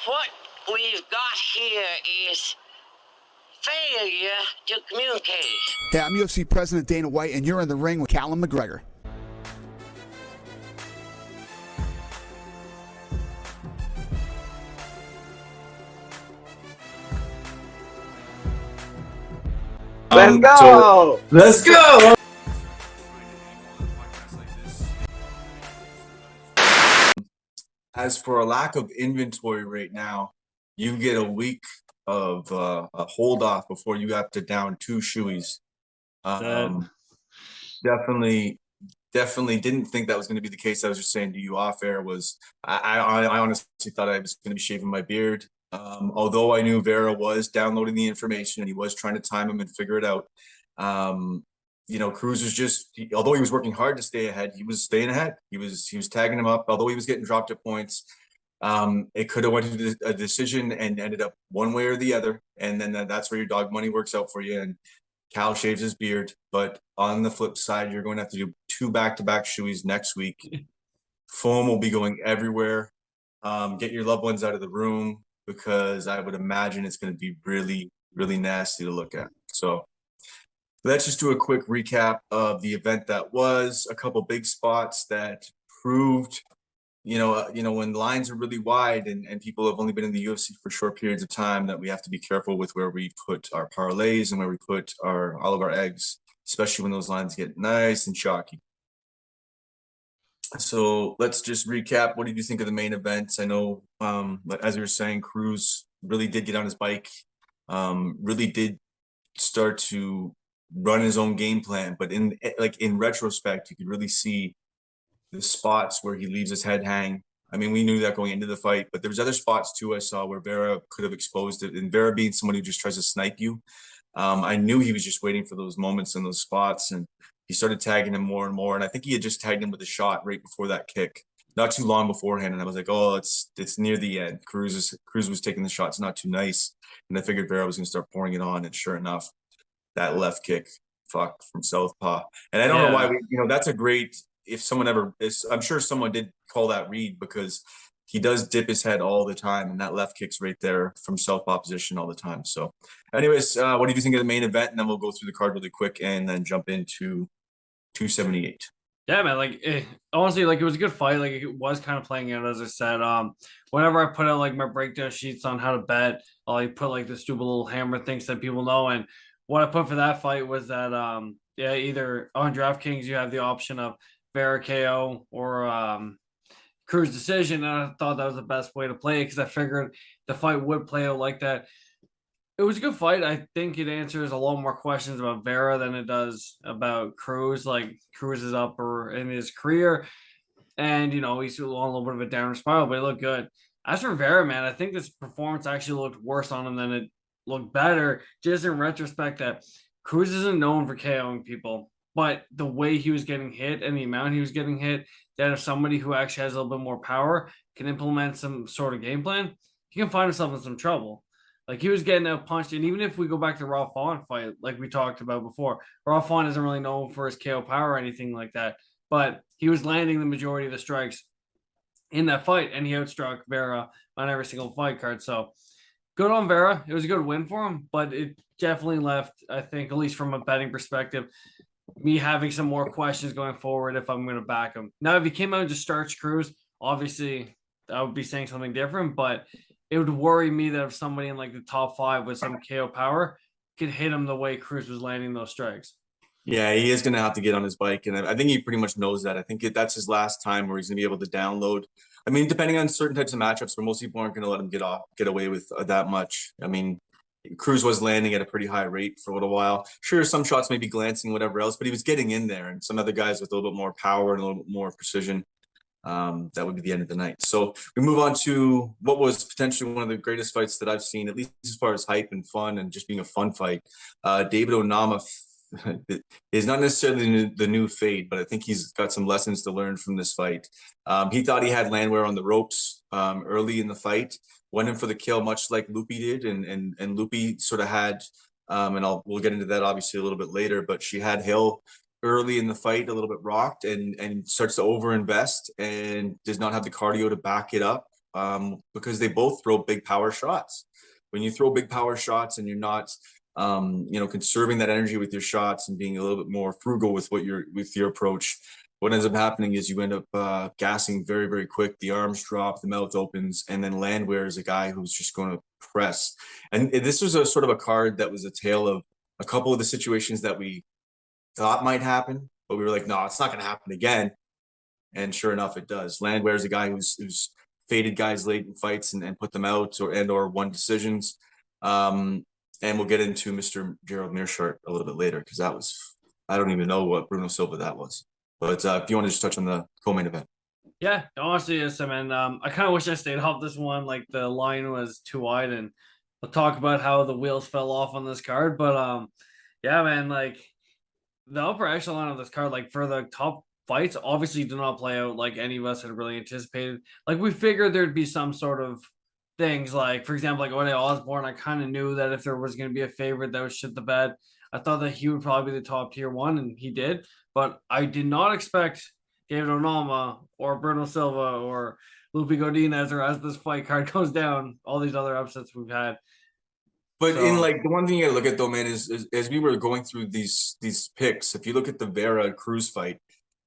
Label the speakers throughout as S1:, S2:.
S1: What we've got here is failure to communicate.
S2: Hey, I'm UFC President Dana White, and you're in the ring with Callum McGregor.
S3: Let's go!
S4: Let's go! As for a lack of inventory right now, you get a week of a hold off before you have to down 2 shoeys. Definitely didn't think that was going to be the case. I was just saying to you off air was I honestly thought I was going to be shaving my beard. Although I knew Vera was downloading the information and he was trying to time him and figure it out. Cruz was although he was working hard to stay ahead, he was staying ahead. He was tagging him up, although he was getting dropped at points. It could have went to a decision and ended up one way or the other. And then that's where your dog money works out for you. And Cal shaves his beard, but on the flip side, you're going to have to do 2 back-to-back shoeys next week. Foam will be going everywhere. Get your loved ones out of the room because I would imagine it's going to be really, really nasty to look at. So let's just do a quick recap of the event that was. A couple big spots that proved, when lines are really wide and people have only been in the UFC for short periods of time, that we have to be careful with where we put our parlays and where we put all of our eggs, especially when those lines get nice and chalky. So let's just recap. What did you think of the main events? I know, as you were saying, Cruz really did get on his bike, really did start to run his own game plan. But in retrospect, you could really see the spots where he leaves his head hang. I mean, we knew that going into the fight, but there was other spots too I saw where Vera could have exposed it. And Vera being someone who just tries to snipe you, I knew he was just waiting for those moments and those spots. And he started tagging him more and more. And I think he had just tagged him with a shot right before that kick, not too long beforehand. And I was like, oh, it's near the end. Cruz was taking the shots not too nice. And I figured Vera was going to start pouring it on. And sure enough, that left kick, from southpaw. And I don't know why that's a great, if someone ever is, I'm sure someone did call that read because he does dip his head all the time, and that left kick's right there from southpaw position all the time. So anyways, what did you think of the main event? And then we'll go through the card really quick and then jump into 278.
S3: Yeah, man. Honestly, it was a good fight. It was kind of playing out, as I said. Whenever I put out my breakdown sheets on how to bet, I'll put the stupid little hammer things that people know. And what I put for that fight was that either on DraftKings you have the option of Vera KO or Cruz decision. And I thought that was the best way to play it because I figured the fight would play out like that. It was a good fight. I think it answers a lot more questions about Vera than it does about Cruz. Cruz is up in his career, and he's on a little bit of a downward spiral, but it looked good. As for Vera, man, I think this performance actually looked worse on him than it looked better. Just in retrospect, that Cruz isn't known for KOing people, but the way he was getting hit and the amount he was getting hit, that if somebody who actually has a little bit more power can implement some sort of game plan, he can find himself in some trouble. He was getting out punched, and even if we go back to Raw Fawn fight, like we talked about before, Raw Fawn isn't really known for his KO power or anything like that, but he was landing the majority of the strikes in that fight, and he outstruck Vera on every single fight card. So good on Vera. It was a good win for him, but it definitely left, I think, at least from a betting perspective, me having some more questions going forward if I'm going to back him. Now, if he came out and just starts Cruz, obviously I would be saying something different, but it would worry me that if somebody in the top 5 with some KO power could hit him the way Cruz was landing those strikes.
S4: Yeah, he is going to have to get on his bike, and I think he pretty much knows that. I think that's his last time where he's going to be able to download. I mean, depending on certain types of matchups, where most people aren't going to let him get away with that much. I mean, Cruz was landing at a pretty high rate for a little while. Sure, some shots may be glancing, whatever else, but he was getting in there, and some other guys with a little bit more power and a little bit more precision. That would be the end of the night. So we move on to what was potentially one of the greatest fights that I've seen, at least as far as hype and fun and just being a fun fight. David Onama is not necessarily the new fade, but I think he's got some lessons to learn from this fight. He thought he had Landwehr on the ropes early in the fight, went in for the kill, much like Lupi did, and Lupi sort of had, and we'll get into that obviously a little bit later, but she had Hill early in the fight a little bit rocked and starts to overinvest and does not have the cardio to back it up. because they both throw big power shots. When you throw big power shots and you're not, conserving that energy with your shots and being a little bit more frugal with your approach, what ends up happening is you end up gassing very, very quick. The arms drop, the mouth opens, and then Landwehr is a guy who's just going to press. And this was a sort of a card that was a tale of a couple of the situations that we thought might happen, but we were like, no, it's not going to happen again. And sure enough, it does. Landwehr is a guy who's faded guys late in fights and put them out or won decisions. And we'll get into Mr. Gerald Meerschaert a little bit later because I don't even know what Bruno Silva that was. But if you want to just touch on the co-main event.
S3: Yeah, honestly, yes, man. I kind of wish I stayed off this one. Like the line was too wide, and we'll talk about how the wheels fell off on this card. But yeah, man, like the upper echelon of this card, like for the top fights, obviously did not play out like any of us had really anticipated. Like we figured there'd be some sort of things, like for example, like Ode Osborne. I kind of knew that if there was going to be a favorite that would shit the bed, I thought that he would probably be the top tier one, and he did. But I did not expect David Onama or Bruno Silva or Lupe Godinez, or as this fight card goes down, all these other upsets we've had.
S4: But
S3: So,
S4: in like the one thing you gotta look at though, man, is as we were going through these picks, if you look at the Vera Cruz fight,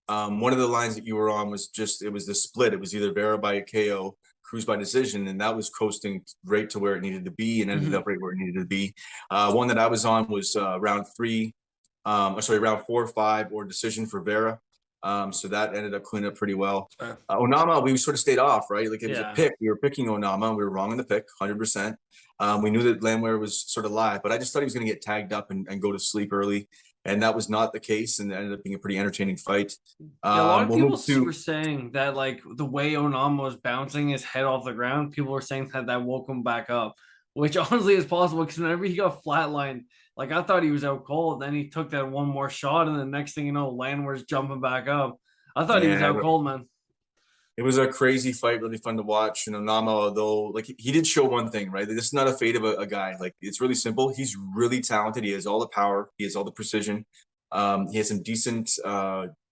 S4: one of the lines that you were on was it was the split. It was either Vera by a KO, Cruz by decision, and that was coasting right to where it needed to be and ended up right where it needed to be. One that I was on was round 4, 5, or decision for Vera. So that ended up cleaning up pretty well. Onama, we sort of stayed off, right? Like it was a pick. We were picking Onama. We were wrong in the pick, 100%. We knew that Landwehr was sort of live, but I just thought he was going to get tagged up and go to sleep early. And that was not the case, and it ended up being a pretty entertaining fight.
S3: yeah, a lot of people were saying that like the way Onama was bouncing his head off the ground, people were saying that woke him back up, which honestly is possible because whenever he got flatlined, like I thought he was out cold. Then he took that one more shot, and the next thing you know, Landwehr's jumping back up. I thought he was out cold, man.
S4: It was a crazy fight, really fun to watch. And Onama, although like he did show one thing, right? This is not a fate of a guy. Like it's really simple. He's really talented. He has all the power. He has all the precision. He has some decent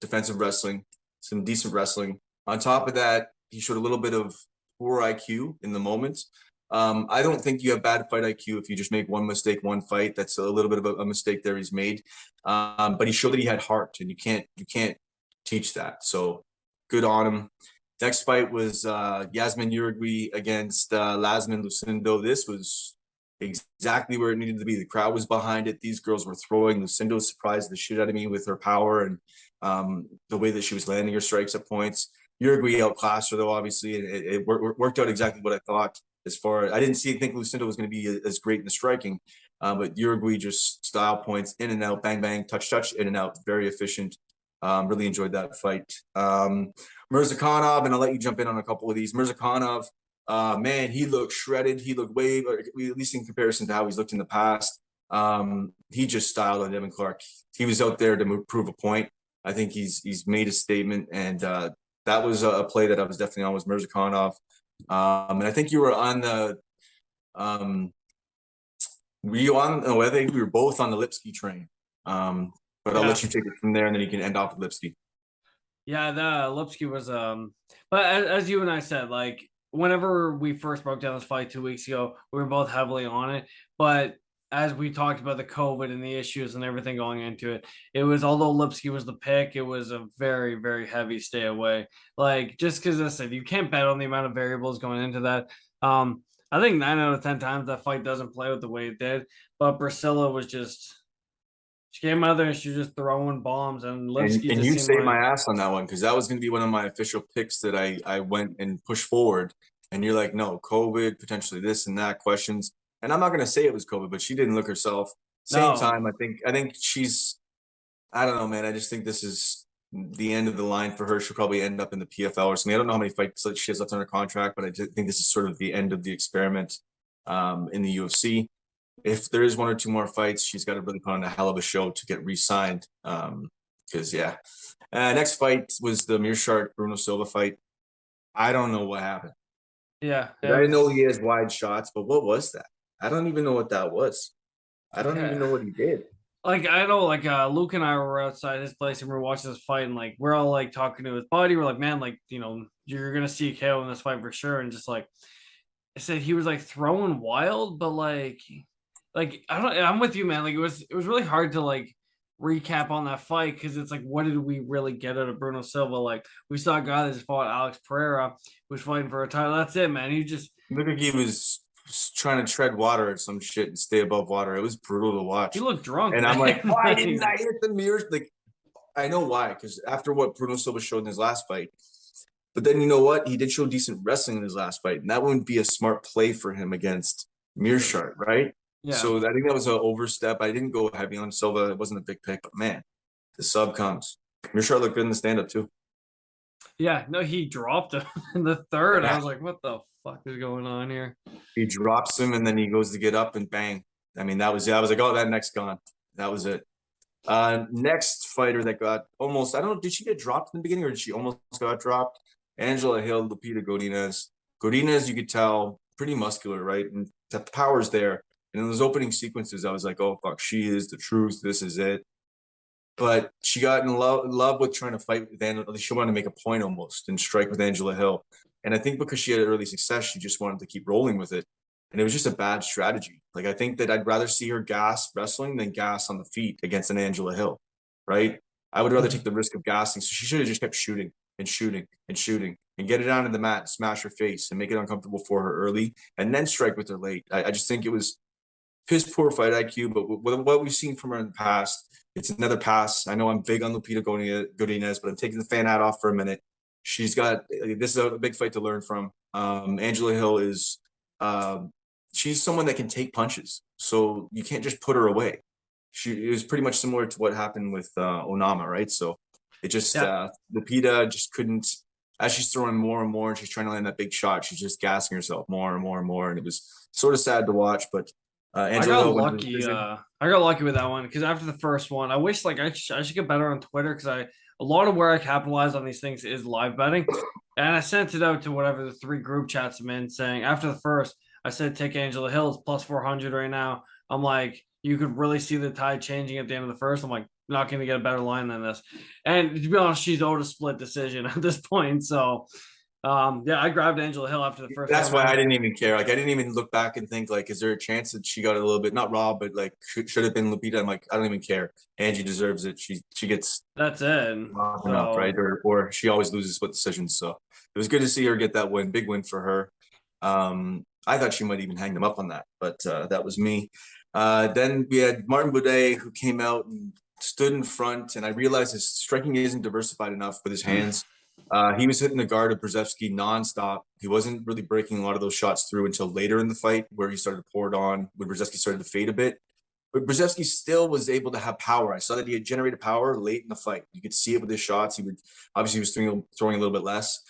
S4: defensive wrestling, some decent wrestling. On top of that, he showed a little bit of poor IQ in the moment. I don't think you have bad fight IQ if you just make one mistake, one fight. That's a little bit of a mistake there he's made. But he showed that he had heart, and you can't teach that. So good on him. Next fight was Yasmin Uruguay against Lasmin Lucindo. This was exactly where it needed to be. The crowd was behind it. These girls were throwing. Lucindo surprised the shit out of me with her power and the way that she was landing her strikes at points. Uruguay outclassed her, though, obviously. It worked out exactly what I thought. As far as I didn't think Lucindo was going to be as great in the striking, but Uruguay just style points in and out, bang, bang, touch, in and out. Very efficient. Really enjoyed that fight. Mirzakhanov, and I'll let you jump in on a couple of these. Mirzakhanov, man, he looked shredded. He looked at least in comparison to how he's looked in the past. He just styled on Devin Clark. He was out there to prove a point. I think he's made a statement, and that was a play that I was definitely on was Mirzakhanov. And I think you were on the were you on? Oh, I think we were both on the Lipsky train. But I'll let you take it from there, and then you can end off with Lipsky.
S3: Yeah, the Lipsky was but as you and I said, like whenever we first broke down this fight 2 weeks ago, we were both heavily on it. But as we talked about the COVID and the issues and everything going into it, it was, although Lipsky was the pick, it was a very, very heavy stay away. Like just because I said you can't bet on the amount of variables going into that. I think 9 out of 10 times that fight doesn't play out the way it did. But Priscilla was just, she came out there and she was just throwing bombs, and Lipsky
S4: and
S3: just
S4: you
S3: seemed
S4: saved
S3: like,
S4: my ass on that one because that was going to be one of my official picks that I went and pushed forward. And you're like, no, COVID, potentially this and that questions. And I'm not going to say it was COVID, but she didn't look herself. Same time, I think she's, I don't know, man. I just think this is the end of the line for her. She'll probably end up in the PFL or something. I don't know how many fights she has left under contract, but I just think this is sort of the end of the experiment in the UFC. If there is one or two more fights, she's got to really put on a hell of a show to get re-signed. Because yeah, next fight was the Meerschaert Bruno Silva fight. I don't know what happened.
S3: yeah.
S4: I know he has wide shots, but what was that? I don't even know what that was. I don't even know what he did.
S3: Like I know, like Luke and I were outside his place and we were watching this fight, and like we're all like talking to his buddy. We're like, man, like you're gonna see a KO in this fight for sure. And just like I said, he was like throwing wild, but like I don't. I'm with you, man. Like it was really hard to like recap on that fight because it's like, what did we really get out of Bruno Silva? Like we saw a guy that just fought Alex Pereira, who was fighting for a title. That's it, man. He just
S4: Look like he was trying to tread water or some shit and stay above water. It was brutal to watch.
S3: he looked drunk,
S4: And I'm like,
S3: man.
S4: why didn't I hit the mirrors? Like, I know why, because after what Bruno Silva showed in his last fight, but then you know what? He did show decent wrestling in his last fight, and that wouldn't be a smart play for him against Mearshart, right?
S3: Yeah.
S4: So I think that was an overstep. I didn't go heavy on Silva. It wasn't a big pick, but man, the sub comes. Mearshart looked good in the stand-up too.
S3: Yeah, no, he dropped him in the third.
S4: Yeah.
S3: I was like, what the fuck is going on here?
S4: He drops him, and then he goes to get up, and bang. I mean, that was it. I was like, oh, that neck's gone. That was it. Next fighter that got almost, I don't know, did she get dropped in the beginning or did she almost got dropped? Angela Hill, Lupita Godinez. Godinez, you could tell, pretty muscular, right? And the power's there. And in those opening sequences, I was like, oh, fuck, she is the truth. This is it. But she got in love with trying to fight with Angela. She wanted to make a point almost and strike with Angela Hill. And I think because she had early success, she just wanted to keep rolling with it. And it was just a bad strategy. Like, I think that I'd rather see her gas wrestling than gas on the feet against an Angela Hill, right? I would rather take the risk of gassing. So she should have just kept shooting and shooting and shooting and get it onto the mat, smash her face and make it uncomfortable for her early and then strike with her late. I just think it was piss poor fight IQ, but what we've seen from her in the past, it's another pass. I know I'm big on Lupita Godinez, but I'm taking the fan hat off for a minute. She's got, this is a big fight to learn from. Angela Hill is, she's someone that can take punches, so you can't just put her away. It was pretty much similar to what happened with Onama, right? So it just Lupita just couldn't. As she's throwing more and more, and she's trying to land that big shot, she's just gassing herself more and more and more, and it was sort of sad to watch. But Angela
S3: I got
S4: Hill
S3: lucky. I got lucky with that one because after the first one, I wish like I should get better on Twitter because a lot of where I capitalize on these things is live betting, and I sent it out to whatever the 3 group chats I'm in saying after the first, I said take Angela Hill, plus 400 right now. I'm like, you could really see the tide changing at the end of the first. I'm like, not going to get a better line than this. And to be honest, she's owed a split decision at this point. So, yeah, I grabbed Angela Hill after the first.
S4: That's why I didn't even care. Like, I didn't even look back and think, like, is there a chance that she got a little bit, not raw, but like should have been Lupita? I'm like, I don't even care. Angie deserves it. She gets
S3: that's it.
S4: enough, right? Or she always loses split decisions. So it was good to see her get that win. Big win for her. I thought she might even hang them up on that, but that was me. Then we had Martin Boudet, who came out and stood in front, and I realized his striking isn't diversified enough with his hands. He was hitting the guard of Brzezowski nonstop. He wasn't really breaking a lot of those shots through until later in the fight, where he started to pour it on, when Brzezowski started to fade a bit. But Brzezowski still was able to have power. I saw that he had generated power late in the fight. You could see it with his shots. He was throwing a little bit less.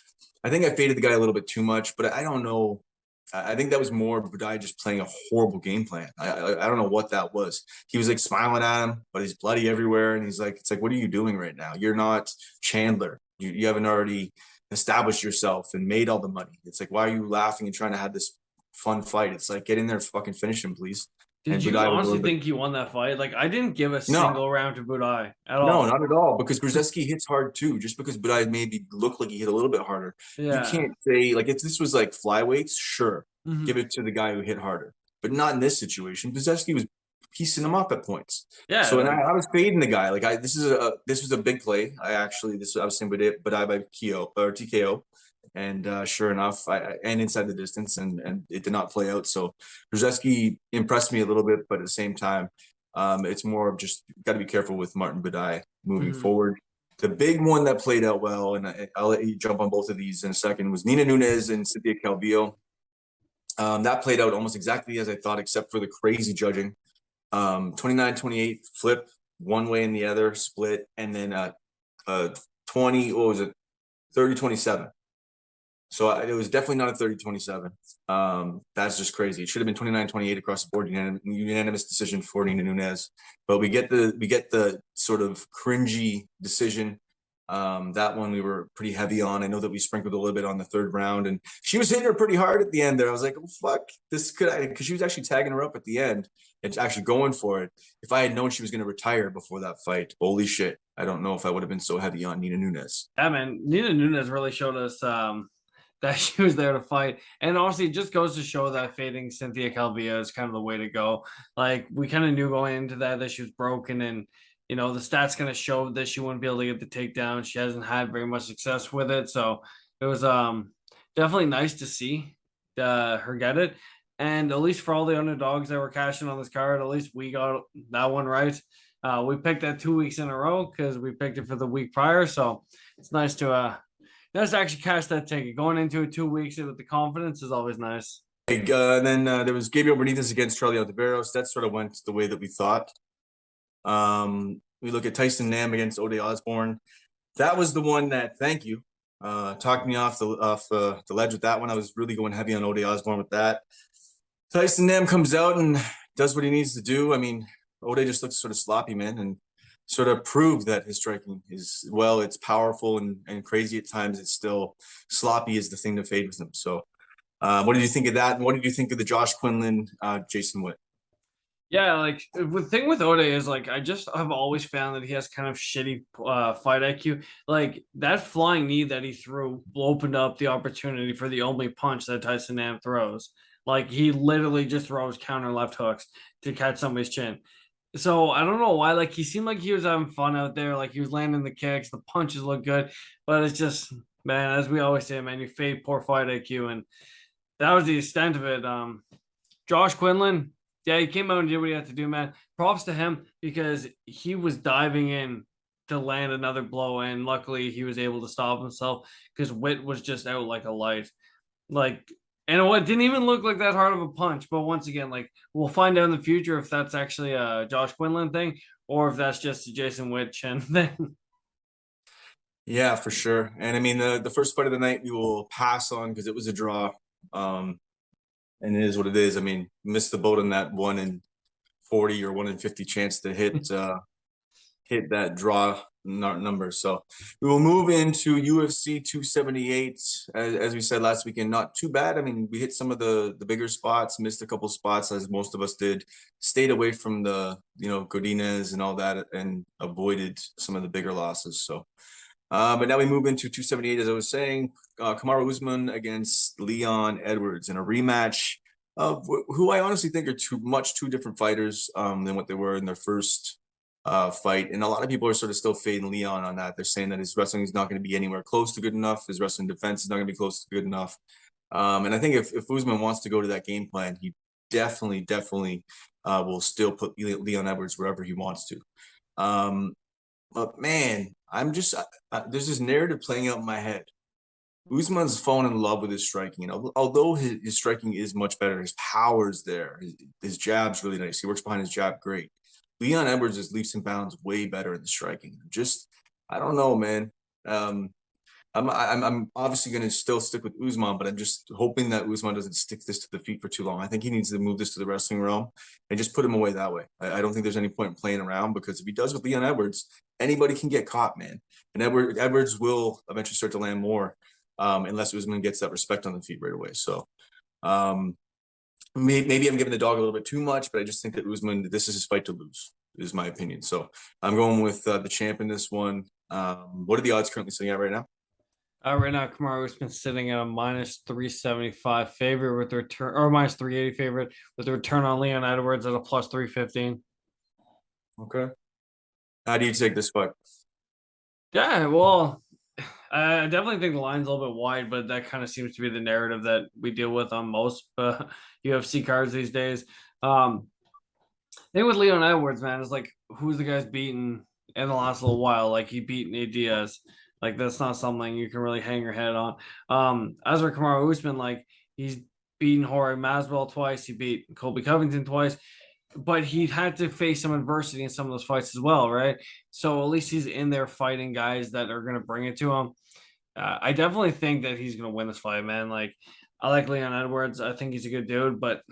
S4: I think I faded the guy a little bit too much, but I don't know. I think that was more Budai just playing a horrible game plan. I don't know what that was. He was like smiling at him, but he's bloody everywhere. And he's like, it's like, what are you doing right now? You're not Chandler. You haven't already established yourself and made all the money. It's like, why are you laughing and trying to have this fun fight? It's like, get in there and fucking finish him, please.
S3: Did you honestly think he won that fight? Like, I didn't give a single round to Budai at all.
S4: No, not at all. Because Brzezowski hits hard too. Just because Budai maybe looked like he hit a little bit harder. Yeah. You can't say, like, if this was like flyweights, sure, give it to the guy who hit harder. But not in this situation. Brzezowski was piecing him up at points. Yeah. So and I was fading the guy. Like, this was a big play. I was saying Budai by TKO. And sure enough, and inside the distance, and it did not play out. So Brzezowski impressed me a little bit, but at the same time, it's more of just got to be careful with Martin Budai moving forward. The big one that played out well, and I'll let you jump on both of these in a second, was Nina Nunes and Cynthia Calvillo. That played out almost exactly as I thought, except for the crazy judging. 29-28 flip, one way and the other, split, and then 30-27. So it was definitely not a 30-27. That's just crazy. It should have been 29-28 across the board, unanimous decision for Nina Nunes. But we get the sort of cringy decision That one we were pretty heavy on. I know that we sprinkled a little bit on the third round, and she was hitting her pretty hard at the end there. I was like, oh, fuck, this could I, because she was actually tagging her up at the end and actually going for it. If I had known she was going to retire before that fight, holy shit, I don't know if I would have been so heavy on Nina Nunes.
S3: Yeah, man, Nina Nunes really showed us that she was there to fight. And honestly, it just goes to show that fading Cynthia Calvillo is kind of the way to go. Like, we kind of knew going into that she was broken, and the stats kind of showed that she wouldn't be able to get the takedown. She hasn't had very much success with it. So it was definitely nice to see her get it. And at least for all the underdogs that were cashing on this card, at least we got that one right. We picked that 2 weeks in a row because we picked it for the week prior. So it's nice to actually cash that ticket. Going into it 2 weeks with the confidence is always nice.
S4: Then there was Gabriel Benitez against Charlie Altaveros. That sort of went the way that we thought. We look at Tyson Nam against Ode Osborne. That was the one that, thank you, talked me off the ledge with that one. I was really going heavy on Ode Osborne with that. Tyson Nam comes out and does what he needs to do. I mean, Ode just looks sort of sloppy, man, and sort of proved that his striking is, well, it's powerful and crazy at times. It's still sloppy is the thing to fade with him. So what did you think of that? And what did you think of the Josh Quinlan, Jason Witt?
S3: Yeah, like the thing with Ode is like I've always found that he has kind of shitty fight IQ. Like that flying knee that he threw opened up the opportunity for the only punch that Tyson Nam throws. Like he literally just throws counter left hooks to catch somebody's chin. So I don't know why. Like he seemed like he was having fun out there. Like he was landing the kicks, the punches look good, but it's just, man, as we always say, man, you fade poor fight IQ, and that was the extent of it. Josh Quinlan, yeah, he came out and did what he had to do, man. Props to him because he was diving in to land another blow, and luckily he was able to stop himself because Witt was just out like a light. Like, and it didn't even look like that hard of a punch. But once again, like we'll find out in the future if that's actually a Josh Quinlan thing or if that's just a Jason Witt chin thing.
S4: Yeah, for sure. And I mean, the first fight of the night we will pass on because it was a draw. And it is what it is. I mean, missed the boat on that 1 in 40 or 1 in 50 chance to hit that draw number. So we will move into UFC 278. As we said last weekend, not too bad. I mean, we hit some of the bigger spots, missed a couple spots as most of us did, stayed away from the Godinez and all that, and avoided some of the bigger losses. So but now we move into 278, as I was saying, Kamaru Usman against Leon Edwards in a rematch of who I honestly think are two different fighters than what they were in their first fight. And a lot of people are sort of still fading Leon on that. They're saying that his wrestling is not going to be anywhere close to good enough. His wrestling defense is not going to be close to good enough. And I think if Usman wants to go to that game plan, he definitely will still put Leon Edwards wherever he wants to. But man, I'm just there's this narrative playing out in my head. Usman's fallen in love with his striking. Although his striking is much better, his power's there. His jab's really nice. He works behind his jab great. Leon Edwards is leaps and bounds way better in the striking. Just I don't know, man. I'm obviously going to still stick with Usman, but I'm just hoping that Usman doesn't stick this to the feet for too long. I think he needs to move this to the wrestling realm and just put him away that way. I don't think there's any point in playing around because if he does with Leon Edwards, anybody can get caught, man. And Edwards will eventually start to land more unless Usman gets that respect on the feet right away. So maybe I'm giving the dog a little bit too much, but I just think that Usman, this is his fight to lose, is my opinion. So I'm going with the champ in this one. What are the odds currently sitting at right now?
S3: Right now, Kamaru has been sitting at a minus 375 favorite with the return, or minus 380 favorite with the return on Leon Edwards at a plus 315.
S4: Okay. How do you take this fight?
S3: Yeah, well, I definitely think the line's a little bit wide, but that kind of seems to be the narrative that we deal with on most UFC cards these days. I think with Leon Edwards, man, it's like who's the guy's beaten in the last little while? Like he beat Nate Diaz. Like that's not something you can really hang your head on. As for Kamaru Usman, like he's beaten Jorge Masvidal twice, he beat Colby Covington twice, but he had to face some adversity in some of those fights as well, right? So at least he's in there fighting guys that are going to bring it to him. I definitely think that he's going to win this fight, man. Like I like Leon Edwards. I think he's a good dude, but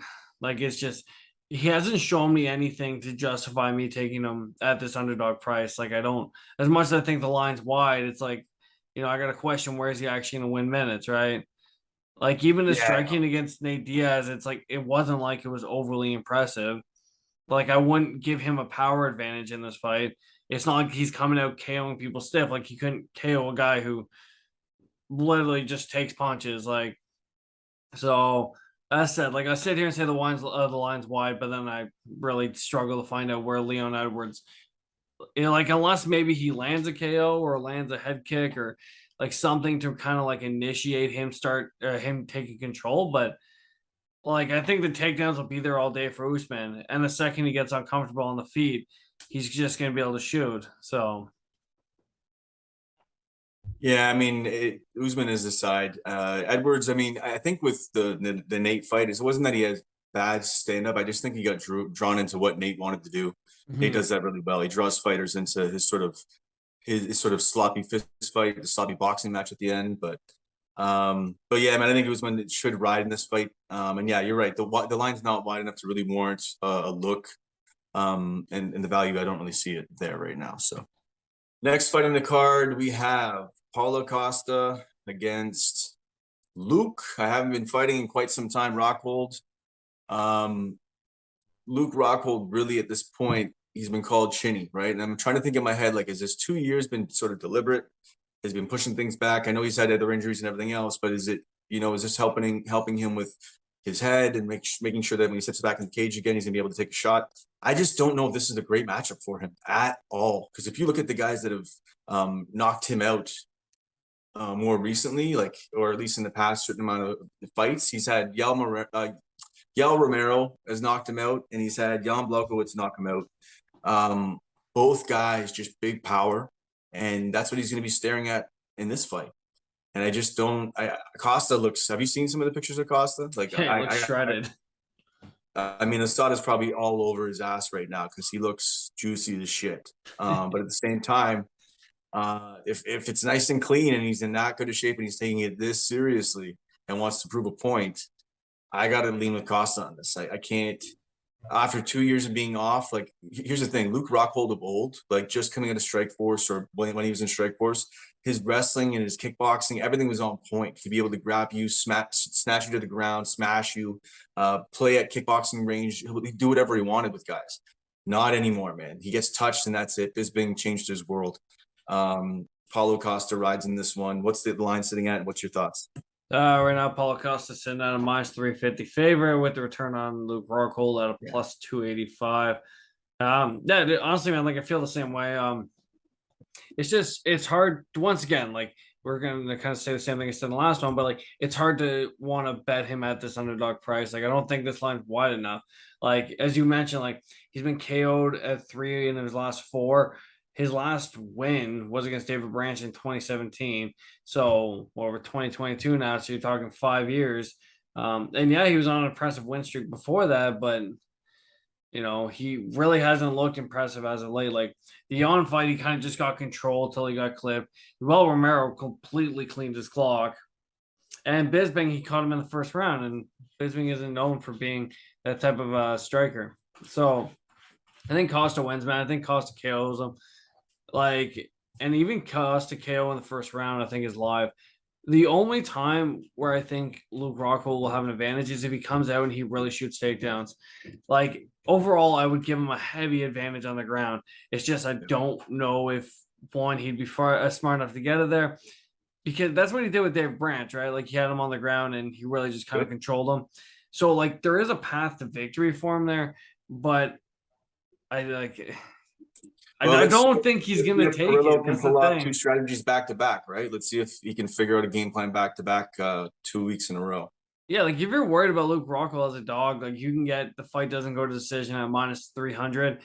S3: like it's just he hasn't shown me anything to justify me taking him at this underdog price. Like, I don't, as much as I think the line's wide, it's like, I got to question where is he actually going to win minutes, right? Like, even the
S4: Yeah,
S3: striking against Nate Diaz, it's like, it wasn't like it was overly impressive. Like, I wouldn't give him a power advantage in this fight. It's not like he's coming out KOing people stiff. Like, he couldn't KO a guy who literally just takes punches. Like, so as said, like I sit here and say the line's wide, but then I really struggle to find out where Leon Edwards, like unless maybe he lands a KO or lands a head kick or like something to kind of like initiate him taking control. But like I think the takedowns will be there all day for Usman, and the second he gets uncomfortable on the feet, he's just gonna be able to shoot. So
S4: yeah. I mean, Usman is the side. Edwards. I mean, I think with the Nate fight, it wasn't that he had bad stand up. I just think he got drawn into what Nate wanted to do. Nate does that really well. He draws fighters into his sort of sloppy fist fight, the sloppy boxing match at the end. But yeah, man, I think Usman should ride in this fight. And yeah, you're right. The line's not wide enough to really warrant a look. And the value, I don't really see it there right now. So next fight in the card, we have Paulo Costa against Luke. I haven't been fighting in quite some time. Rockhold. Um, Luke Rockhold really at this point, he's been called chinny, right? And I'm trying to think in my head, like, is this 2 years been sort of deliberate? Has been pushing things back? I know he's had other injuries and everything else, but is it, is this helping him with his head and making sure that when he sits back in the cage again, he's gonna be able to take a shot? I just don't know if this is a great matchup for him at all. Because if you look at the guys that have knocked him out more recently, like, or at least in the past certain amount of fights, he's had Yael Romero has knocked him out, and he's had Jan Blachowicz knock him out. Both guys just big power, and that's what he's going to be staring at in this fight. And I just don't. Costa looks. Have you seen some of the pictures of Costa? Like,
S3: yeah, he looks shredded.
S4: I mean, Assad is probably all over his ass right now because he looks juicy as shit. But at the same time, if it's nice and clean and he's in that good a shape and he's taking it this seriously and wants to prove a point, I got to lean with Costa on this. I can't. After 2 years of being off, like, here's the thing: Luke Rockhold of old, like just coming out of Strike Force or when he was in Strike Force, his wrestling and his kickboxing, everything was on point. To be able to grab you, snatch you to the ground, smash you, play at kickboxing range, he'd do whatever he wanted with guys. Not anymore, man. He gets touched and that's it. Bisping changed his world. Paulo Costa rides in this one. What's the line sitting at? What's your thoughts?
S3: Right now, Paulo Costa sitting at a minus 350 favorite with the return on Luke Rockhold at a plus 285. Yeah, honestly, man, like I feel the same way. It's hard once again, like we're gonna kind of say the same thing I said in the last one, but like it's hard to want to bet him at this underdog price. Like I don't think this line's wide enough. Like as you mentioned, like he's been KO'd at 3 in his last 4. His last win was against David Branch in 2017. So over 2022 now. So you're talking 5 years. And yeah, he was on an impressive win streak before that, but he really hasn't looked impressive as of late. Like the Yon fight, he kind of just got control until he got clipped. Well, Romero completely cleaned his clock. And Bisping, he caught him in the first round, and Bisping isn't known for being that type of striker. So I think Costa wins, man. I think Costa KOs him. Like, and even Costa KO in the first round, I think is live. The only time where I think Luke Rockhold will have an advantage is if he comes out and he really shoots takedowns. Like overall, I would give him a heavy advantage on the ground. It's just I don't know if one he'd be smart enough to get it there, because that's what he did with Dave Branch, right? Like he had him on the ground and he really just kind of controlled him. So like there is a path to victory for him there, but I like. I don't think he's going to take it.
S4: Can pull off 2 strategies back to back, right? Let's see if he can figure out a game plan back to back 2 weeks in a row.
S3: Yeah, like if you're worried about Luke Rockhold as a dog, like you can get the fight doesn't go to decision at minus 300,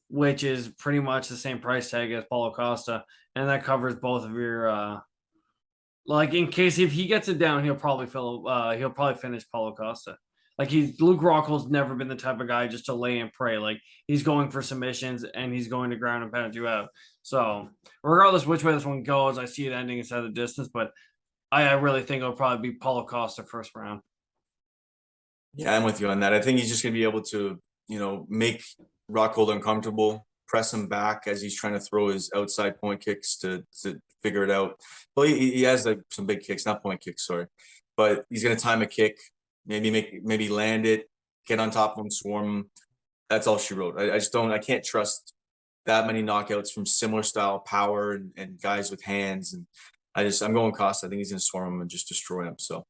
S3: which is pretty much the same price tag as Paulo Costa, and that covers both of your. Like in case if he gets it down, he'll probably finish Paulo Costa. Like Luke Rockhold's never been the type of guy just to lay and pray. Like he's going for submissions and he's going to ground and pound you out. So regardless which way this one goes, I see it ending inside the distance, but I really think it'll probably be Paulo Costa first round.
S4: Yeah, I'm with you on that. I think he's just going to be able to, make Rockhold uncomfortable, press him back as he's trying to throw his outside point kicks to figure it out. Well, he has like some big kicks, not point kicks, sorry, but he's gonna time a kick, maybe land it, get on top of him, swarm him. That's all she wrote. I can't trust that many knockouts from similar style power and guys with hands. And I'm going Costa. I think he's gonna swarm him and just destroy him. So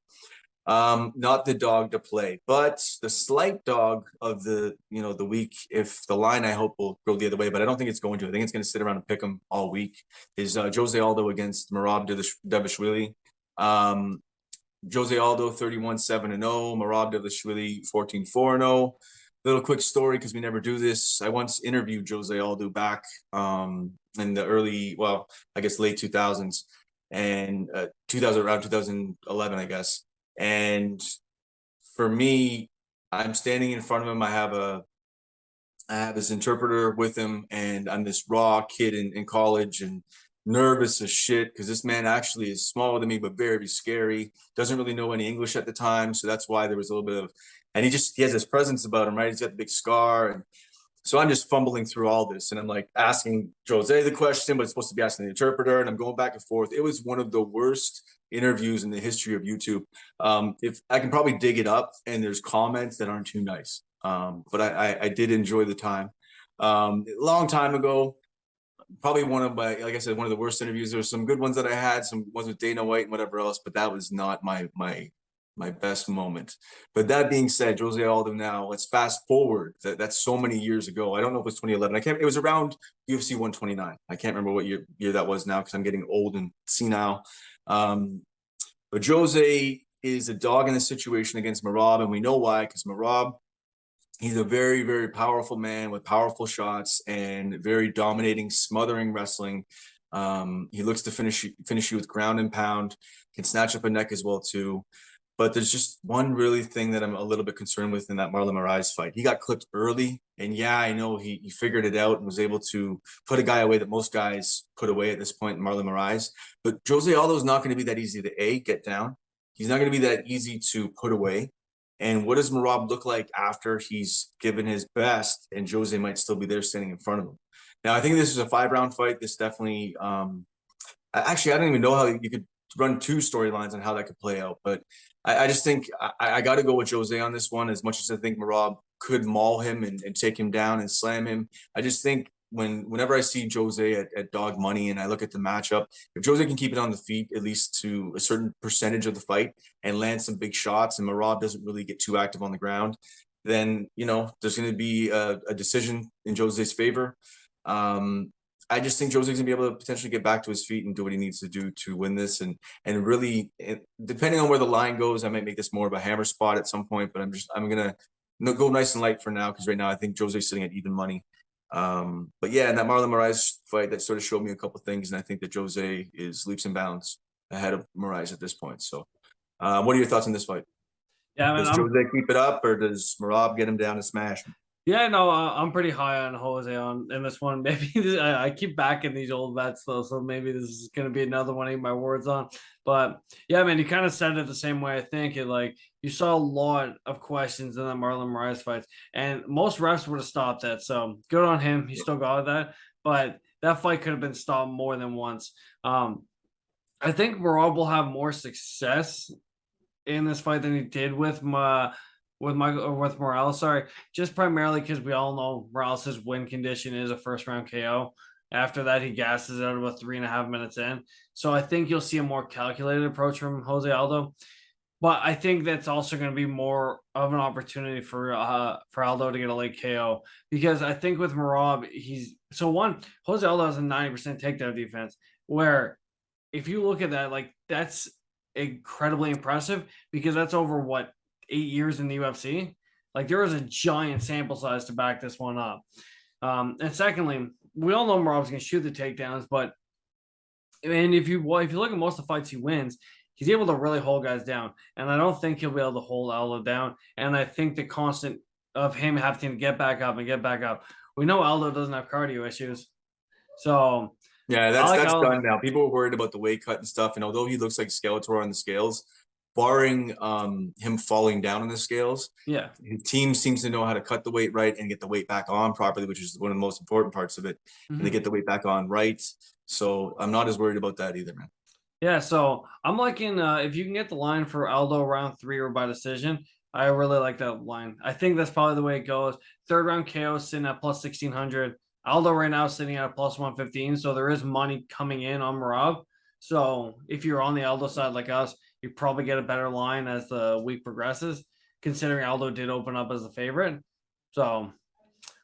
S4: not the dog to play, but the slight dog of the week. If the line, I hope, will go the other way, but I don't think it's going to. I think it's going to sit around and pick him all week. Is Jose Aldo against Merab Dvalishvili. Jose Aldo 31-7-0, Merab Dvalishvili 14-4-0. Little quick story, because we never do this. I once interviewed Jose Aldo back in the early, well, I guess late 2000s and around 2011, I guess. And for me, I'm standing in front of him. I have this interpreter with him, and I'm this raw kid in college and nervous as shit because this man actually is smaller than me, but very scary. Doesn't really know any English at the time, so that's why there was a little bit of. And he has this presence about him, right? He's got the big scar, and so I'm just fumbling through all this, and I'm like asking Jose the question, but it's supposed to be asking the interpreter, and I'm going back and forth. It was one of the worst interviews in the history of YouTube. If I can probably dig it up, and there's comments that aren't too nice, but I did enjoy the time. A long time ago, probably one of my, like I said, one of the worst interviews. There's some good ones that I had, some ones with Dana White and whatever else, but that was not my best moment. But that being said, Jose Aldo now, let's fast forward. That's so many years ago. I don't know if it was 2011. It was around UFC 129. I can't remember what year that was now because I'm getting old and senile. But Jose is a dog in the situation against Merab, and we know why, because Merab, he's a very powerful man with powerful shots and very dominating, smothering wrestling. He looks to finish you with ground and pound, can snatch up a neck as well too. But there's just one really thing that I'm a little bit concerned with in that Marlon Moraes fight. He got clipped early, and yeah, I know he figured it out and was able to put a guy away that most guys put away at this point in Marlon Moraes. But Jose Aldo is not going to be that easy to get down. He's not going to be that easy to put away. And what does Merab look like after he's given his best and Jose might still be there standing in front of him? Now, I think this is a 5-round fight. This definitely, actually, I don't even know how you could run 2 storylines on how that could play out. But I just think I got to go with Jose on this one, as much as I think Merab could maul him and take him down and slam him. I just think whenever I see Jose at dog money and I look at the matchup, if Jose can keep it on the feet at least to a certain percentage of the fight and land some big shots, and Merab doesn't really get too active on the ground, then there's going to be a decision in Jose's favor. I just think Jose's gonna be able to potentially get back to his feet and do what he needs to do to win this. And really, depending on where the line goes, I might make this more of a hammer spot at some point. But I'm gonna go nice and light for now, because right now I think Jose's sitting at even money. But yeah, in that Marlon Moraes fight, that sort of showed me a couple of things, and I think that Jose is leaps and bounds ahead of Moraes at this point. So, what are your thoughts on this fight?
S3: Yeah,
S4: Does Jose keep it up, or does Merab get him down and smash him?
S3: Yeah, no, I'm pretty high on Jose in this one. Maybe I keep backing these old vets though, so maybe this is going to be another one of my words on. But yeah, man, you kind of said it the same way. I think you saw a lot of questions in the Marlon Moraes fights, and most refs would have stopped that. So good on him. He still got that, but that fight could have been stopped more than once. I think Merab will have more success in this fight than he did with Morales, sorry, just primarily because we all know Morales' win condition is a first round KO. After that, he gasses out about 3.5 minutes in. So I think you'll see a more calculated approach from Jose Aldo. But I think that's also going to be more of an opportunity for Aldo to get a late KO, because I think with Merab, Jose Aldo has a 90% takedown defense, where if you look at that, like, that's incredibly impressive, because that's over 8 years in the UFC. Like, there is a giant sample size to back this one up. And secondly, we all know Merab's going to shoot the takedowns, and if you look at most of the fights he wins, he's able to really hold guys down. And I don't think he'll be able to hold Aldo down. And I think the constant of him having to get back up. We know Aldo doesn't have cardio issues. So
S4: yeah, that's done now. People were worried about the weight cut and stuff. And although he looks like Skeletor on the scales, barring him falling down on the scales,
S3: Yeah.
S4: his team seems to know how to cut the weight right and get the weight back on properly, which is one of the most important parts of it. And they get the weight back on right. So I'm not as worried about that either, man.
S3: Yeah, so I'm liking if you can get the line for Aldo round 3 or by decision, I really like that line. I think that's probably the way it goes. Third round KO sitting at plus 1600. Aldo right now sitting at plus 115, so there is money coming in on Marab. So if you're on the Aldo side like us, you probably get a better line as the week progresses, considering Aldo did open up as a favorite. So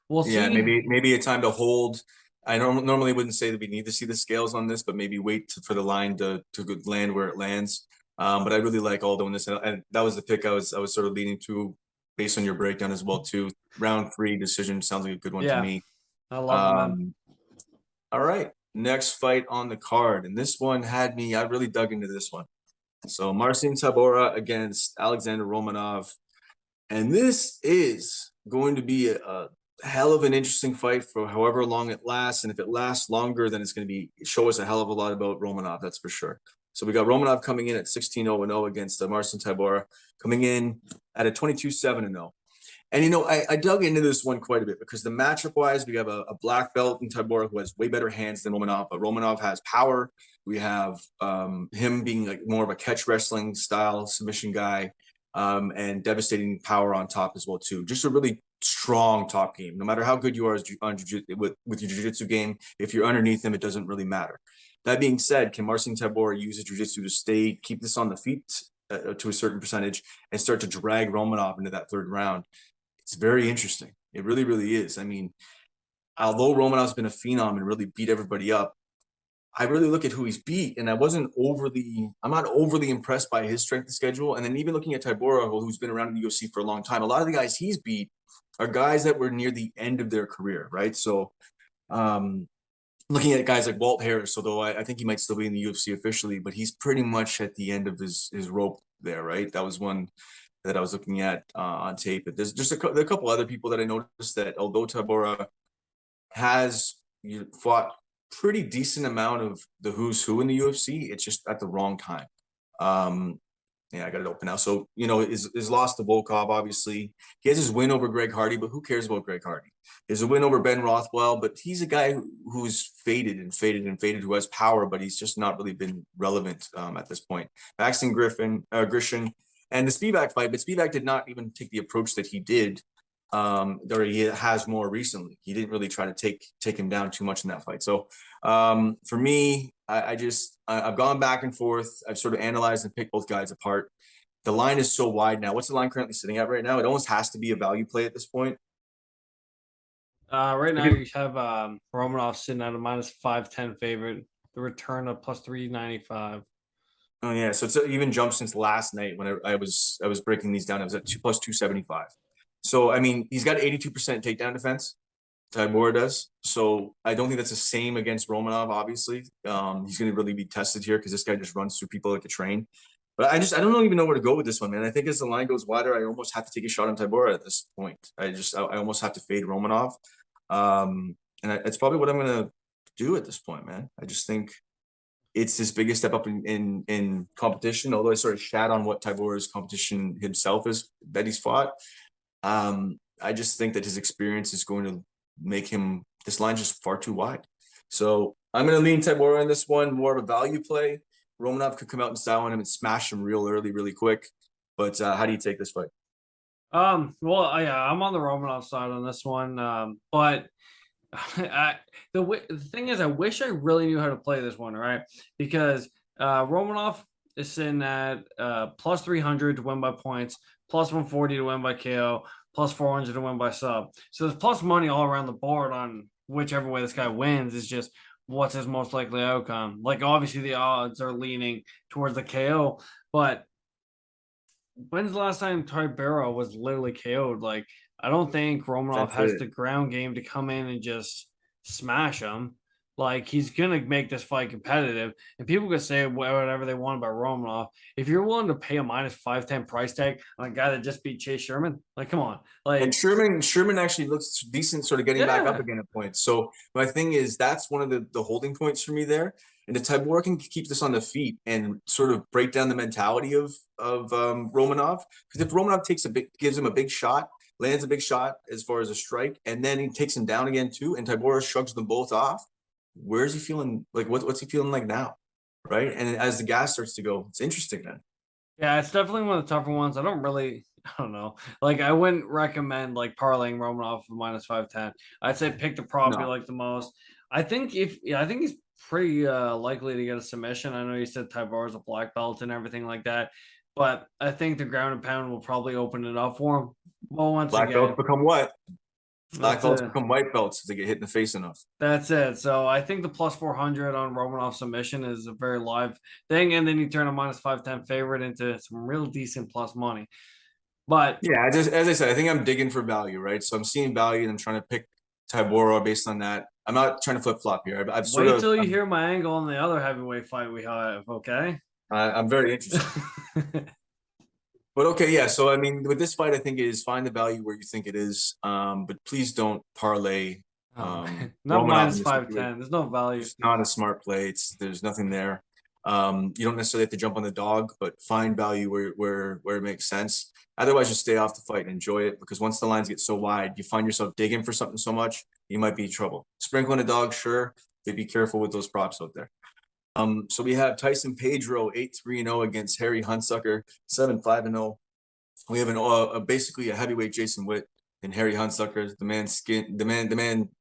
S3: we'll see.
S4: Yeah, maybe a time to hold. I normally wouldn't say that we need to see the scales on this, but maybe wait for the line to land where it lands. But I really like Aldo in this, and that was the pick I was sort of leaning to based on your breakdown as well too. Round 3 decision sounds like a good one to
S3: Yeah,
S4: me.
S3: I love it, man.
S4: All right, next fight on the card, and this one had me. I really dug into this one. So Marcin Tybura against Alexander Romanov, and this is going to be a hell of an interesting fight for however long it lasts. And if it lasts longer, then it's going to be show us a hell of a lot about Romanov, that's for sure. So we got Romanov coming in at 16-0-0 against Marcin Tybura, coming in at a 22-7-0. And I dug into this one quite a bit because the matchup wise, we have a black belt in Tybura who has way better hands than Romanov, but Romanov has power. We have him being like more of a catch wrestling style submission guy, and devastating power on top as well too. Just a really strong top game. No matter how good you are with your jiu-jitsu game, if you're underneath him, it doesn't really matter. That being said, can Marcin Tybura use his jiu-jitsu to keep this on the feet to a certain percentage and start to drag Romanov into that third round? It's very interesting. It really, really is. I mean, although Romanov's been a phenom and really beat everybody up, I really look at who he's beat, and I'm not overly impressed by his strength of schedule. And then even looking at Tybura, who's been around in the UFC for a long time, a lot of the guys he's beat are guys that were near the end of their career, right? So, looking at guys like Walt Harris, although I think he might still be in the UFC officially, but he's pretty much at the end of his rope there, right? That was one that I was looking at on tape. But there's just a couple other people that I noticed that although Tybura has fought pretty decent amount of the who's who in the UFC, it's just at the wrong time. Yeah, I got it open now. So, his loss to Volkov, obviously. He has his win over Greg Hardy, but who cares about Greg Hardy? There's a win over Ben Rothwell, but he's a guy who's faded, who has power, but he's just not really been relevant at this point. Paxton Grisham, and the Spivak fight, but Spivak did not even take the approach that he did, or he has more recently. He didn't really try to take him down too much in that fight. So for me, I've gone back and forth. I've sort of analyzed and picked both guys apart. The line is so wide now. What's the line currently sitting at right now? It almost has to be a value play at this point.
S3: Right now you have Romanov sitting at a minus 510 favorite. The return of plus 395.
S4: Oh yeah, so it's even jumped since last night when I was breaking these down. I was at plus 275. So I mean, he's got 82% takedown defense. Tybura does. So I don't think that's the same against Romanov. Obviously, he's going to really be tested here because this guy just runs through people like a train. But I don't even know where to go with this one, man. I think as the line goes wider, I almost have to take a shot on Tybura at this point. I almost have to fade Romanov, and it's probably what I'm going to do at this point, man. I just think it's his biggest step up in competition. Although I sort of shat on what Tybura's competition himself is that he's fought, I just think that his experience is going to make this line just far too wide. So I'm going to lean Tybura in this one, more of a value play. Romanov could come out in style on him and smash him real early, really quick. But how do you take this fight?
S3: Well, yeah, I'm on the Romanov side on this one. But the thing is, I wish I really knew how to play this one, right? Because Romanov is sitting at plus 300 to win by points, plus 140 to win by KO, plus 400 to win by sub. So there's plus money all around the board on whichever way this guy wins. Is just what's his most likely outcome. Like, obviously the odds are leaning towards the KO, but when's the last time Tybura was literally KO'd? Like, I don't think Romanov has the ground game to come in and just smash him. Like, he's gonna make this fight competitive, and people can say whatever they want about Romanov. If you're willing to pay a minus 510 price tag on a guy that just beat Chase Sherman, like, come on. Like,
S4: and Sherman actually looks decent, sort of getting back up again at points. So my thing is, that's one of the holding points for me there. And if Tybura can keep this on the feet and sort of break down the mentality of Romanov, because if Romanov gives him a big shot, lands a big shot as far as a strike, and then he takes him down again too, and Tybura shrugs them both off, where's he feeling? Like what's he feeling like now? Right. And as the gas starts to go, it's interesting then.
S3: Yeah, it's definitely one of the tougher ones. I don't know. Like, I wouldn't recommend like parlaying Romanov for minus 510. I'd say pick the prop you
S4: No.
S3: like the most. I think I think he's pretty likely to get a submission. I know you said Tybura is a black belt and everything like that, but I think the ground and pound will probably open it up for him. Well, once
S4: Black
S3: again,
S4: belts become what? Black
S3: that's
S4: belts
S3: it.
S4: become white belts if they get hit in the face enough.
S3: That's it. So I think the plus 400 on Romanov submission is a very live thing. And then you turn a minus 510 favorite into some real decent plus money. But
S4: Yeah, just as I said, I think I'm digging for value, right? So I'm seeing value and I'm trying to pick Tybura based on that. I'm not trying to flip flop here. I've sort
S3: wait
S4: of,
S3: till you hear my angle on the other heavyweight fight we have, okay?
S4: I'm very interested. But okay, yeah. So I mean, with this fight, I think is find the value where you think it is. But please don't parlay
S3: Oh, not
S4: Romanov in
S3: minus
S4: this situation.
S3: 510. There's no value.
S4: It's not a smart play. There's nothing there. You don't necessarily have to jump on the dog, but find value where it makes sense. Otherwise, just stay off the fight and enjoy it because once the lines get so wide, you find yourself digging for something so much, you might be in trouble. Sprinkling a dog, sure, but be careful with those props out there. So we have Tyson Pedro 8-3-0 against Harry Hunsucker 7-5-0. We have basically a heavyweight Jason Witt and Harry Hunsucker,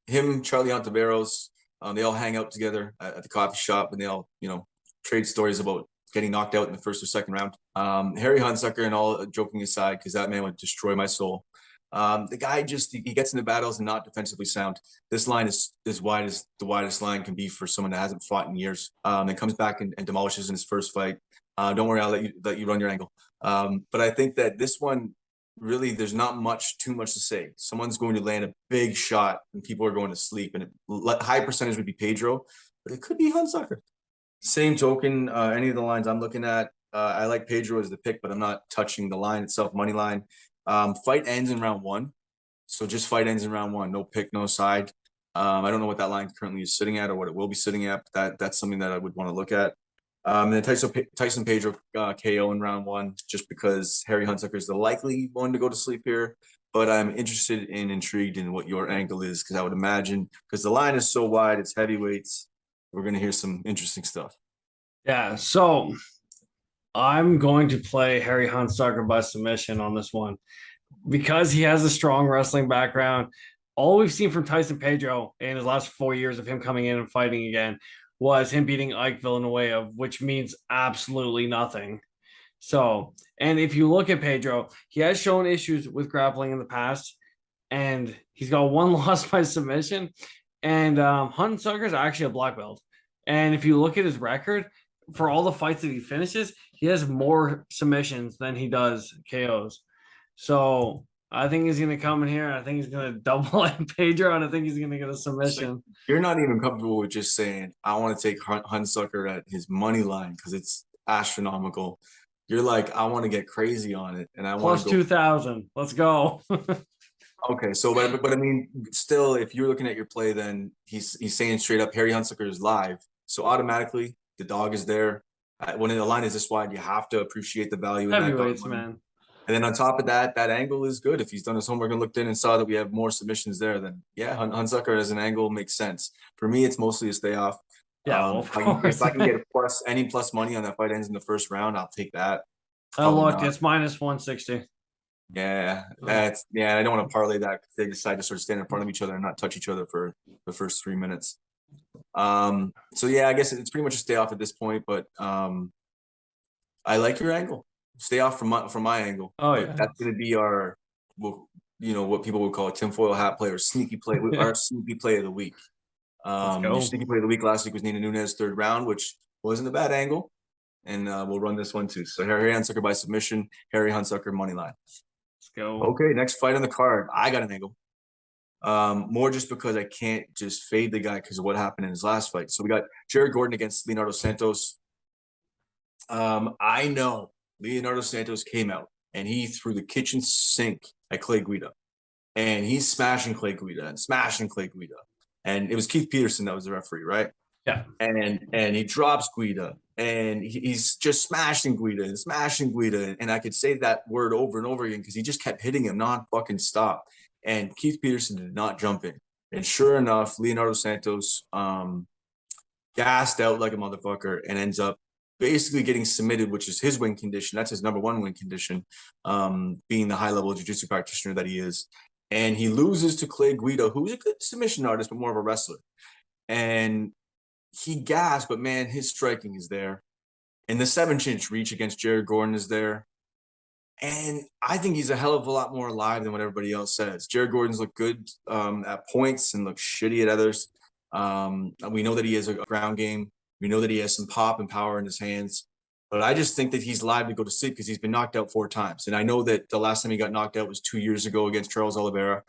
S4: him, Charlie Ontiveros. They all hang out together at the coffee shop and they all, trade stories about getting knocked out in the first or second round. Harry Hunsucker, and all joking aside, because that man would destroy my soul. The guy he gets into battles and not defensively sound. This line is as wide as the widest line can be for someone that hasn't fought in years. And comes back and demolishes in his first fight. Don't worry, I'll let you run your angle. But I think that this one, really, there's not too much to say. Someone's going to land a big shot and people are going to sleep. And high percentage would be Pedro, but it could be Hunsucker. Same token, any of the lines I'm looking at, I like Pedro as the pick, but I'm not touching the line itself, money line. Fight ends in round 1. So just fight ends in round 1. No pick, no side. I don't know what that line currently is sitting at or what it will be sitting at, but that's something that I would want to look at. And then Tyson Pedro KO in round 1, just because Harry Hunsucker is the likely one to go to sleep here. But I'm interested and intrigued in what your angle is, because I would imagine, because the line is so wide, it's heavyweights. We're going to hear some interesting stuff.
S3: Yeah, so I'm going to play Harry Hunsucker by submission on this one because he has a strong wrestling background. All we've seen from Tyson Pedro in his last 4 years of him coming in and fighting again was him beating Ike Villanueva, which means absolutely nothing. So, and if you look at Pedro, he has shown issues with grappling in the past, and he's got one loss by submission. And Hunsucker is actually a black belt. And if you look at his record, for all the fights that he finishes, he has more submissions than he does KOs. So I think he's going to come in here. I think he's going to double Pedro, and I think he's going to get a submission.
S4: You're not even comfortable with just saying, I want to take Hunsucker at his money line because it's astronomical. You're like, I want to get crazy on it, and I want
S3: Plus
S4: to go
S3: 2,000. Let's go.
S4: Okay, so but I mean, still, if you're looking at your play, then he's saying straight up, Harry Hunsucker is live, so automatically the dog is there. When the line is this wide, you have to appreciate the value in that dog
S3: Heavyweights,
S4: line.
S3: man.
S4: And then on top of that, that angle is good. If he's done his homework and looked in and saw that we have more submissions there, then yeah, Hunsucker as an angle makes sense. For me, it's mostly a stay off.
S3: Yeah, well, of
S4: If
S3: course.
S4: I can get any plus money on that fight ends in the first round, I'll take that.
S3: Oh,
S4: Probably
S3: look,
S4: not.
S3: it's minus 160.
S4: Yeah, I don't want to parlay that. They decide to sort of stand in front of each other and not touch each other for the first 3 minutes. So yeah, I guess it's pretty much a stay off at this point, but I like your angle. Stay off from my angle.
S3: Oh,
S4: but
S3: yeah.
S4: that's gonna be our, well, what people would call a tinfoil hat play or sneaky play, our sneaky play of the week.
S3: Let's go.
S4: Your sneaky play of the week last week was Nina Nunes third round, which wasn't a bad angle, and we'll run this one too. So Harry Hunsucker by submission, Harry Hunsucker money line.
S3: Let's go.
S4: Okay, next fight on the card. I got an angle. More just because I can't just fade the guy because of what happened in his last fight. So we got Jared Gordon against Leonardo Santos. I know Leonardo Santos came out and he threw the kitchen sink at Clay Guida. And he's smashing Clay Guida and smashing Clay Guida. And it was Keith Peterson that was the referee, right?
S3: Yeah.
S4: And he drops Guida, and he's just smashing Guida, and I could say that word over and over again because he just kept hitting him non-fucking stop. And Keith Peterson did not jump in. And sure enough, Leonardo Santos gassed out like a motherfucker and ends up basically getting submitted, which is his win condition. That's his number one win condition, being the high-level jiu-jitsu practitioner that he is. And he loses to Clay Guida, who's a good submission artist, but more of a wrestler. And he gassed, but man, his striking is there. And the 7-inch reach against Jared Gordon is there. And I think he's a hell of a lot more alive than what everybody else says. Jared Gordon's looked good at points and looks shitty at others. We know that he has a ground game. We know that he has some pop and power in his hands. But I just think that he's live to go to sleep because he's been knocked out 4 times. And I know that the last time he got knocked out was 2 years ago against Charles Oliveira.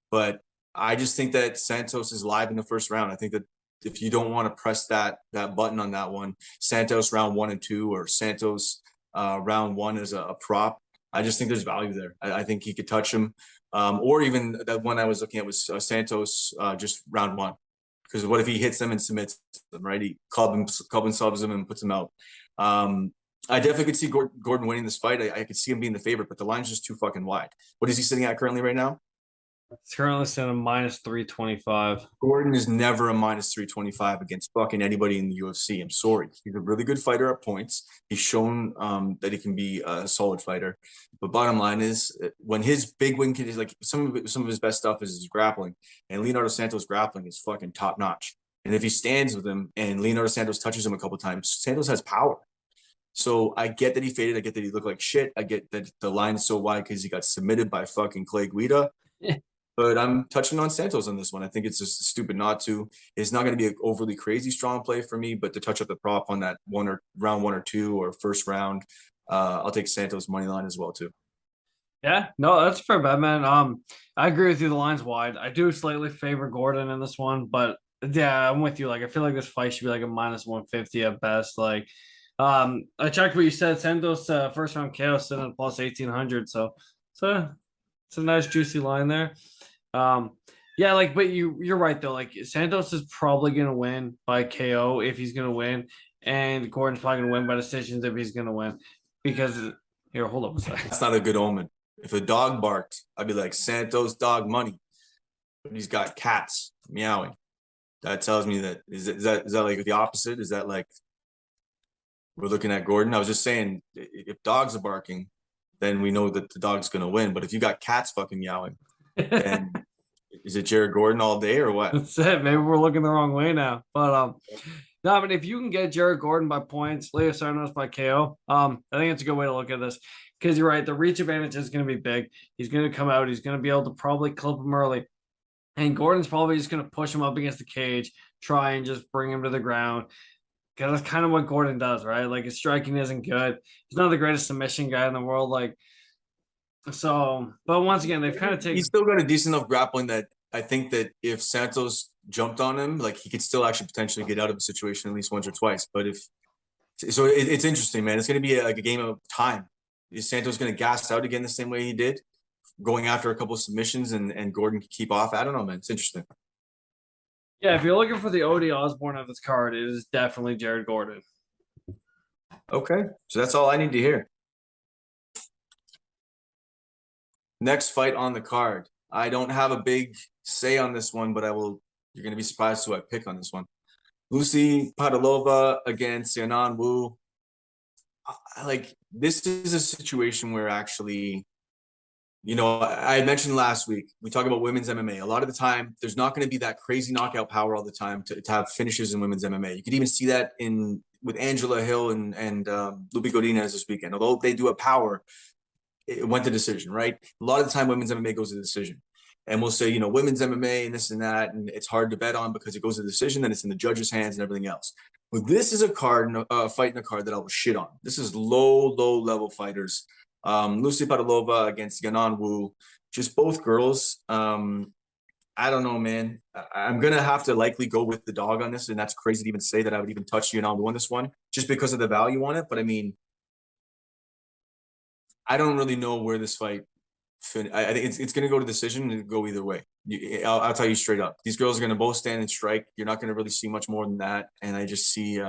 S4: But I just think that Santos is live in the first round. I think that if you don't want to press that button on that one, Santos round 1 and 2, or Santos round 1 as a prop, I just think there's value there. I think he could touch him. Or even that one I was looking at was Santos just round 1. Because what if he hits them and submits them, right? He club and subs them and puts them out. I definitely could see Gordon winning this fight. I could see him being the favorite, but the line's just too fucking wide. What is he sitting at currently right now?
S3: It's currently sitting at minus 325.
S4: Gordon is never a minus 325 against fucking anybody in the UFC. I'm sorry. He's a really good fighter at points. He's shown that he can be a solid fighter. But bottom line is, when his big win is like some of his best stuff is his grappling, and Leonardo Santos' grappling is fucking top notch. And if he stands with him and Leonardo Santos touches him a couple times, Santos has power. So I get that he faded. I get that he looked like shit. I get that the line is so wide because he got submitted by fucking Clay Guida. But I'm touching on Santos on this one. I think it's just stupid not to. It's not going to be an overly crazy strong play for me, but to touch up the prop on that round 1 or 2 or first round, I'll take Santos money line as well too.
S3: Yeah, no, that's a fair bet, man. I agree with you. The line's wide. I do slightly favor Gordon in this one, but yeah, I'm with you. Like, I feel like this fight should be like a minus 150 at best. Like, I checked what you said. Santos first round KO sitting at plus 1800. So it's a nice juicy line there. Yeah, like, but you're right though. Like, Santos is probably gonna win by KO if he's gonna win, and Gordon's probably gonna win by decisions if he's gonna win. Because here, hold up a second.
S4: That's not a good omen. If a dog barked, I'd be like, Santos dog money. But he's got cats meowing. That tells me that is that like the opposite? Is that like we're looking at Gordon? I was just saying, if dogs are barking, then we know that the dog's gonna win. But if you got cats fucking meowing, then is it Jared Gordon all day or what?
S3: That's it. Maybe we're looking the wrong way now. But no, but if you can get Jared Gordon by points, Leo Sarnos by KO, I think it's a good way to look at this. Because you're right, the reach advantage is going to be big. He's going to come out. He's going to be able to probably clip him early. And Gordon's probably just going to push him up against the cage, try and just bring him to the ground. Because that's kind of what Gordon does, right? Like, his striking isn't good. He's not the greatest submission guy in the world. Like, so, but once again, they've kind of taken.
S4: He's still got a decent enough grappling that I think that if Santos jumped on him, like he could still actually potentially get out of a situation at least once or twice. But it's interesting, man. It's going to be like a game of time. Is Santos going to gas out again the same way he did, going after a couple of submissions and Gordon can keep off? I don't know, man. It's interesting.
S3: Yeah, if you're looking for the Odie Osborne of this card, it is definitely Jared Gordon.
S4: Okay, so that's all I need to hear. Next fight on the card. I don't have a big say on this one, but you're going to be surprised who I pick on this one. Lucy Padalova against Yanan Wu. Like, this is a situation where actually, I mentioned last week, we talk about women's MMA. A lot of the time, there's not going to be that crazy knockout power all the time to have finishes in women's MMA. You could even see that with Angela Hill and Lupi Godinez this weekend. Although they do have power, it went to decision, right? A lot of the time, women's MMA goes to decision. And we'll say, women's MMA and this and that, and it's hard to bet on because it goes to decision, then it's in the judges' hands and everything else. But this is a fight in a card that I will shit on. This is low level fighters. Lucy Padalova against Yanan Wu, just both girls. I don't know, man. I'm going to have to likely go with the dog on this, and that's crazy to even say that I would even touch Yanan Wu on this one, just because of the value on it. But I mean, I don't really know where this fight I think it's going to go to decision and go either way. I'll tell you straight up. These girls are going to both stand and strike. You're not going to really see much more than that. And I just see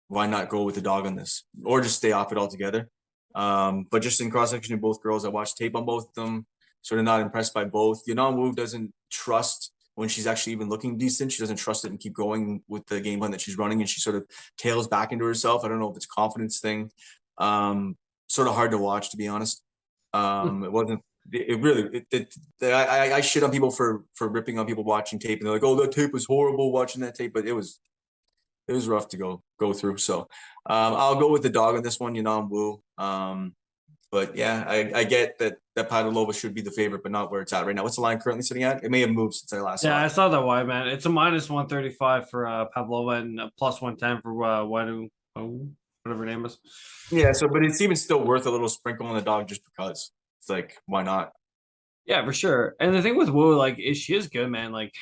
S4: why not go with the dog on this or just stay off it altogether. But just in cross section of both girls, I watched tape on both of them. Sort of not impressed by both. Yanan Wu doesn't trust when she's actually even looking decent. She doesn't trust it and keep going with the game plan that she's running, and she sort of tails back into herself. I don't know if it's a confidence thing. Sort of hard to watch, to be honest. It wasn't. It really. I shit on people for ripping on people watching tape, and they're like, "Oh, that tape was horrible watching that tape," but it was rough to go through. So I'll go with the dog on this one, Yanan Wu. But yeah, I get that Padalova should be the favorite, but not where it's at right now. What's the line currently sitting at? It may have moved since I last
S3: Yeah,
S4: saw
S3: I
S4: it.
S3: saw that wide, man. It's a minus 135 for Pavlova and a plus 110 for Wadu, whatever her name is.
S4: Yeah, so but it's even still worth a little sprinkle on the dog just because. It's like, why not?
S3: Yeah, for sure. And the thing with Wu, like, is she is good, man. Like,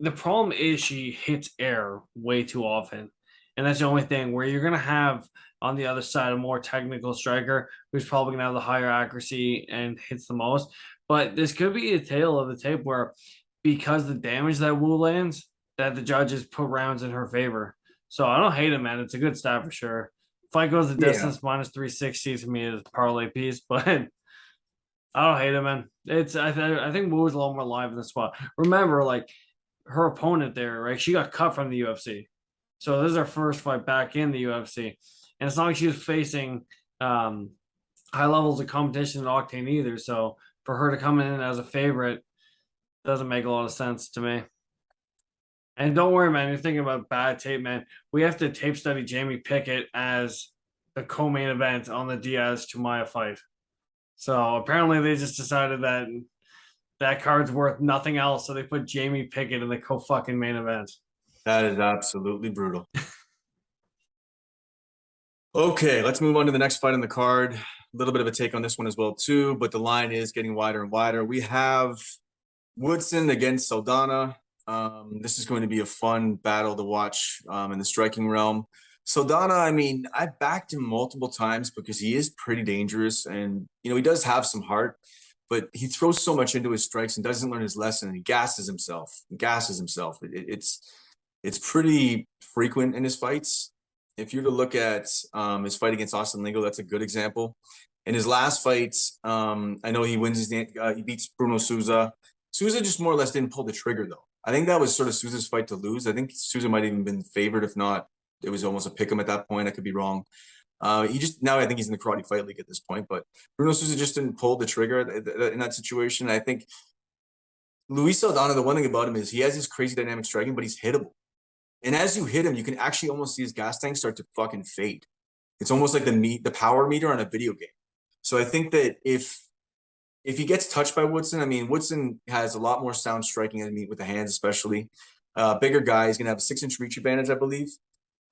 S3: the problem is she hits air way too often. And that's the only thing where you're going to have on the other side a more technical striker who's probably going to have the higher accuracy and hits the most. But this could be a tale of the tape where because the damage that Wu lands, that the judges put rounds in her favor. So I don't hate it, man. It's a good stat for sure. Fight goes the
S4: Yeah.
S3: distance, minus 360 to me is a parlay piece, but I don't hate it, man. It's I think Wu is a little more live in the spot. Remember, like her opponent there, right? She got cut from the UFC. So this is her first fight back in the UFC. And it's not like she was facing high levels of competition in Octane either. So for her to come in as a favorite doesn't make a lot of sense to me. And don't worry, man, you're thinking about bad tape, man. We have to tape study Jamie Pickett as the co-main event on the Diaz Chumaya fight. So apparently they just decided that that card's worth nothing else, so they put Jamie Pickett in the co-fucking main event.
S4: That is absolutely brutal. Okay, let's move on to the next fight on the card. A little bit of a take on this one as well, too, but the line is getting wider and wider. We have Woodson against Saldana. This is going to be a fun battle to watch in the striking realm. Saldana, I mean, I backed him multiple times because he is pretty dangerous, and he does have some heart, but he throws so much into his strikes and doesn't learn his lesson, and he gasses himself. It's pretty frequent in his fights. If you were to look at his fight against Austin Lingo, that's a good example. In his last fight, I know he wins he beats Bruno Souza. Souza just more or less didn't pull the trigger, though. I think that was sort of Souza's fight to lose. I think Souza might have even been favored, if not, it was almost a pick 'em at that point. I could be wrong. Now I think he's in the Karate Fight League at this point, but Bruno Souza just didn't pull the trigger in that situation. I think Luis Saldana, the one thing about him is he has this crazy dynamic striking, but he's hittable. And as you hit him, you can actually almost see his gas tank start to fucking fade. It's almost like the power meter on a video game. So I think that if he gets touched by Woodson, I mean, Woodson has a lot more sound striking than me with the hands, especially. Bigger guy. He's going to have a 6-inch reach advantage, I believe.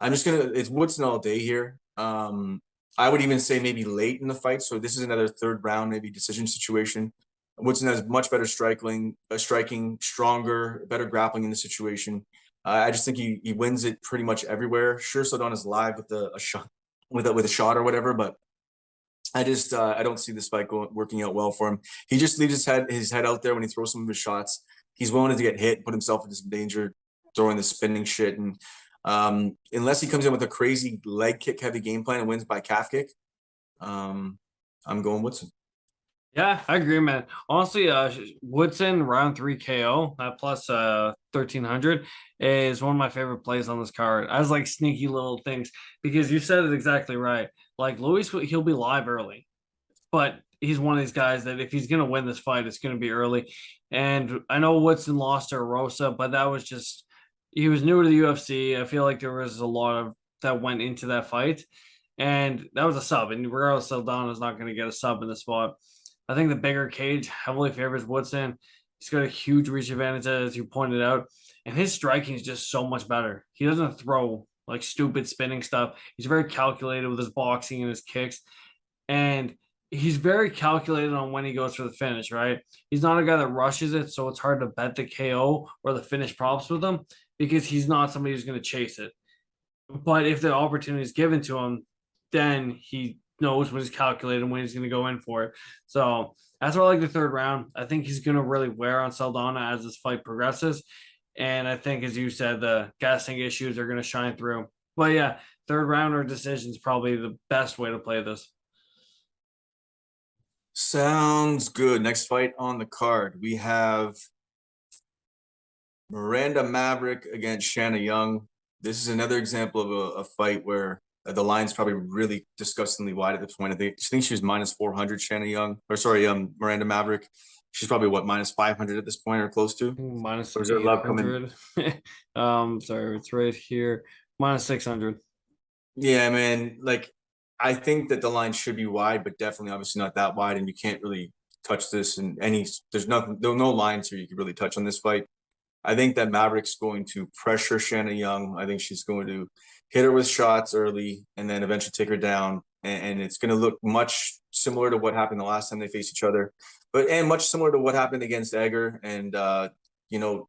S4: It's Woodson all day here. I would even say maybe late in the fight. So this is another third round, maybe decision situation. Woodson has much better striking, stronger, better grappling in the situation. I just think he wins it pretty much everywhere. Sure, Saldana's live with a shot, with a shot or whatever, but I don't see this fight working out well for him. He just leaves his head out there when he throws some of his shots. He's willing to get hit, put himself into some danger, throwing the spinning shit, and unless he comes in with a crazy leg kick heavy game plan and wins by calf kick, I'm going Woodson.
S3: Yeah, I agree, man. Honestly, Woodson round 3 KO at plus 1300 is one of my favorite plays on this card. As like sneaky little things because you said it exactly right. Like Luis, he'll be live early, but he's one of these guys that if he's gonna win this fight, it's gonna be early. And I know Woodson lost to Rosa, but that was just he was new to the UFC. I feel like there was a lot of that went into that fight, and that was a sub. And regardless, Saldana's not going to get a sub in the spot. I think the bigger cage heavily favors Woodson. He's got a huge reach advantage, as you pointed out, and his striking is just so much better. He doesn't throw like stupid spinning stuff. He's very calculated with his boxing and his kicks, and he's very calculated on when he goes for the finish. Right? He's not a guy that rushes it, so it's hard to bet the KO or the finish props with him because he's not somebody who's going to chase it. But if the opportunity is given to him, then he knows when he's calculated when he's going to go in for it. So That's why I like the third round. I think he's going to really wear on Saldana as this fight progresses. And I think, as you said, the guessing issues are going to shine through. But yeah, third round or decision is probably the best way to play this.
S4: Sounds good. Next fight on the card, we have Miranda Maverick against Shanna Young. This is another example of a fight where the line's probably really disgustingly wide at this point. I think she was minus 400, Shanna Young, or sorry, Miranda Maverick. She's probably what, minus 500 at this point or close to?
S3: Minus
S4: Or is there love coming?
S3: 800. Sorry, it's right here. Minus 600.
S4: Yeah, man. Like, I think that the line should be wide, but definitely, obviously, not that wide, and you can't really touch this in any. There's nothing. There are no lines here you can really touch on this fight. I think that Maverick's going to pressure Shanna Young. I think she's going to hit her with shots early and then eventually take her down. And it's going to look much similar to what happened the last time they faced each other, and much similar to what happened against Egger and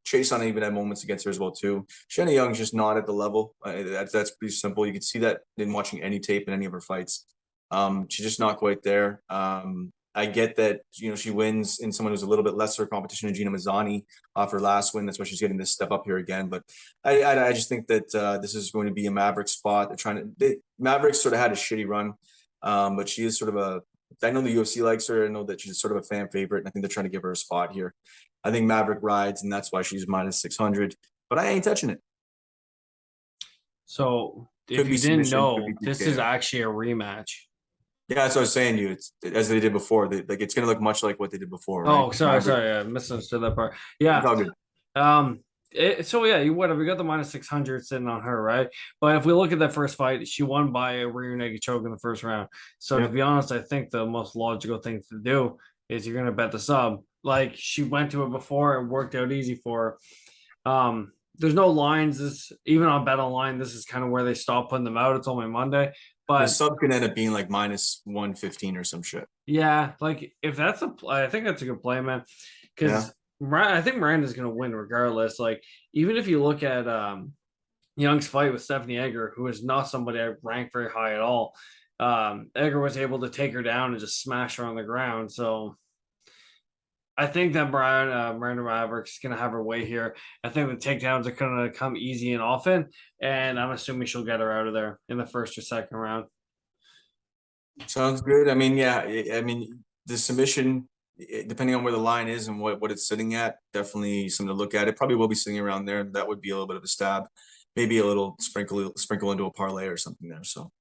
S4: Chase on even had moments against her as well too. Shanna Young's just not at the level. That's pretty simple. You can see that in watching any tape in any of her fights. She's just not quite there. I get that she wins in someone who's a little bit lesser competition than Gina Mazzani off her last win. That's why she's getting this step up here again. But I just think that this is going to be a Maverick spot. Mavericks sort of had a shitty run, but she is sort of a. I know the UFC likes her. I know that she's sort of a fan favorite, and I think they're trying to give her a spot here. I think Maverick rides, and that's why she's minus 600. But I ain't touching it.
S3: So if
S4: Could be
S3: you didn't
S4: submission, could
S3: know,
S4: be
S3: this is
S4: TKO.
S3: actually a rematch.
S4: Yeah, that's what I was saying to you. It's as they did before. Like it's gonna look much like what they did before, right?
S3: Oh, sorry,
S4: Maverick.
S3: sorry, I misunderstood that part.
S4: It's
S3: Yeah.
S4: all good.
S3: Um. So yeah, you whatever. We got the minus 600 sitting on her, right? But if we look at that first fight, she won by a rear naked choke in the first round. So to
S4: Yep.
S3: be honest, I think the most logical thing to do is you're gonna bet the sub. Like she went to it before and worked out easy for her. There's no lines. This even on Bet Online, this is kind of where they stop putting them out. It's only Monday,
S4: The
S3: but
S4: sub could end up being like minus 115 or some shit.
S3: yeah, like if that's a play, I think that's a good play, man.
S4: Yeah.
S3: Because I think Miranda's gonna win regardless. Like even if you look at Young's fight with Stephanie Egger, who is not somebody I rank very high at all. Egger was able to take her down and just smash her on the ground. So I think that Miranda Maverick's gonna have her way here. I think the takedowns are gonna come easy and often, and I'm assuming she'll get her out of there in the first or second round.
S4: Sounds good. I mean, yeah. I mean, the submission, depending on where the line is and what it's sitting at, definitely something to look at. It probably will be sitting around there. That would be a little bit of a stab, maybe a little sprinkle into a parlay or something there. So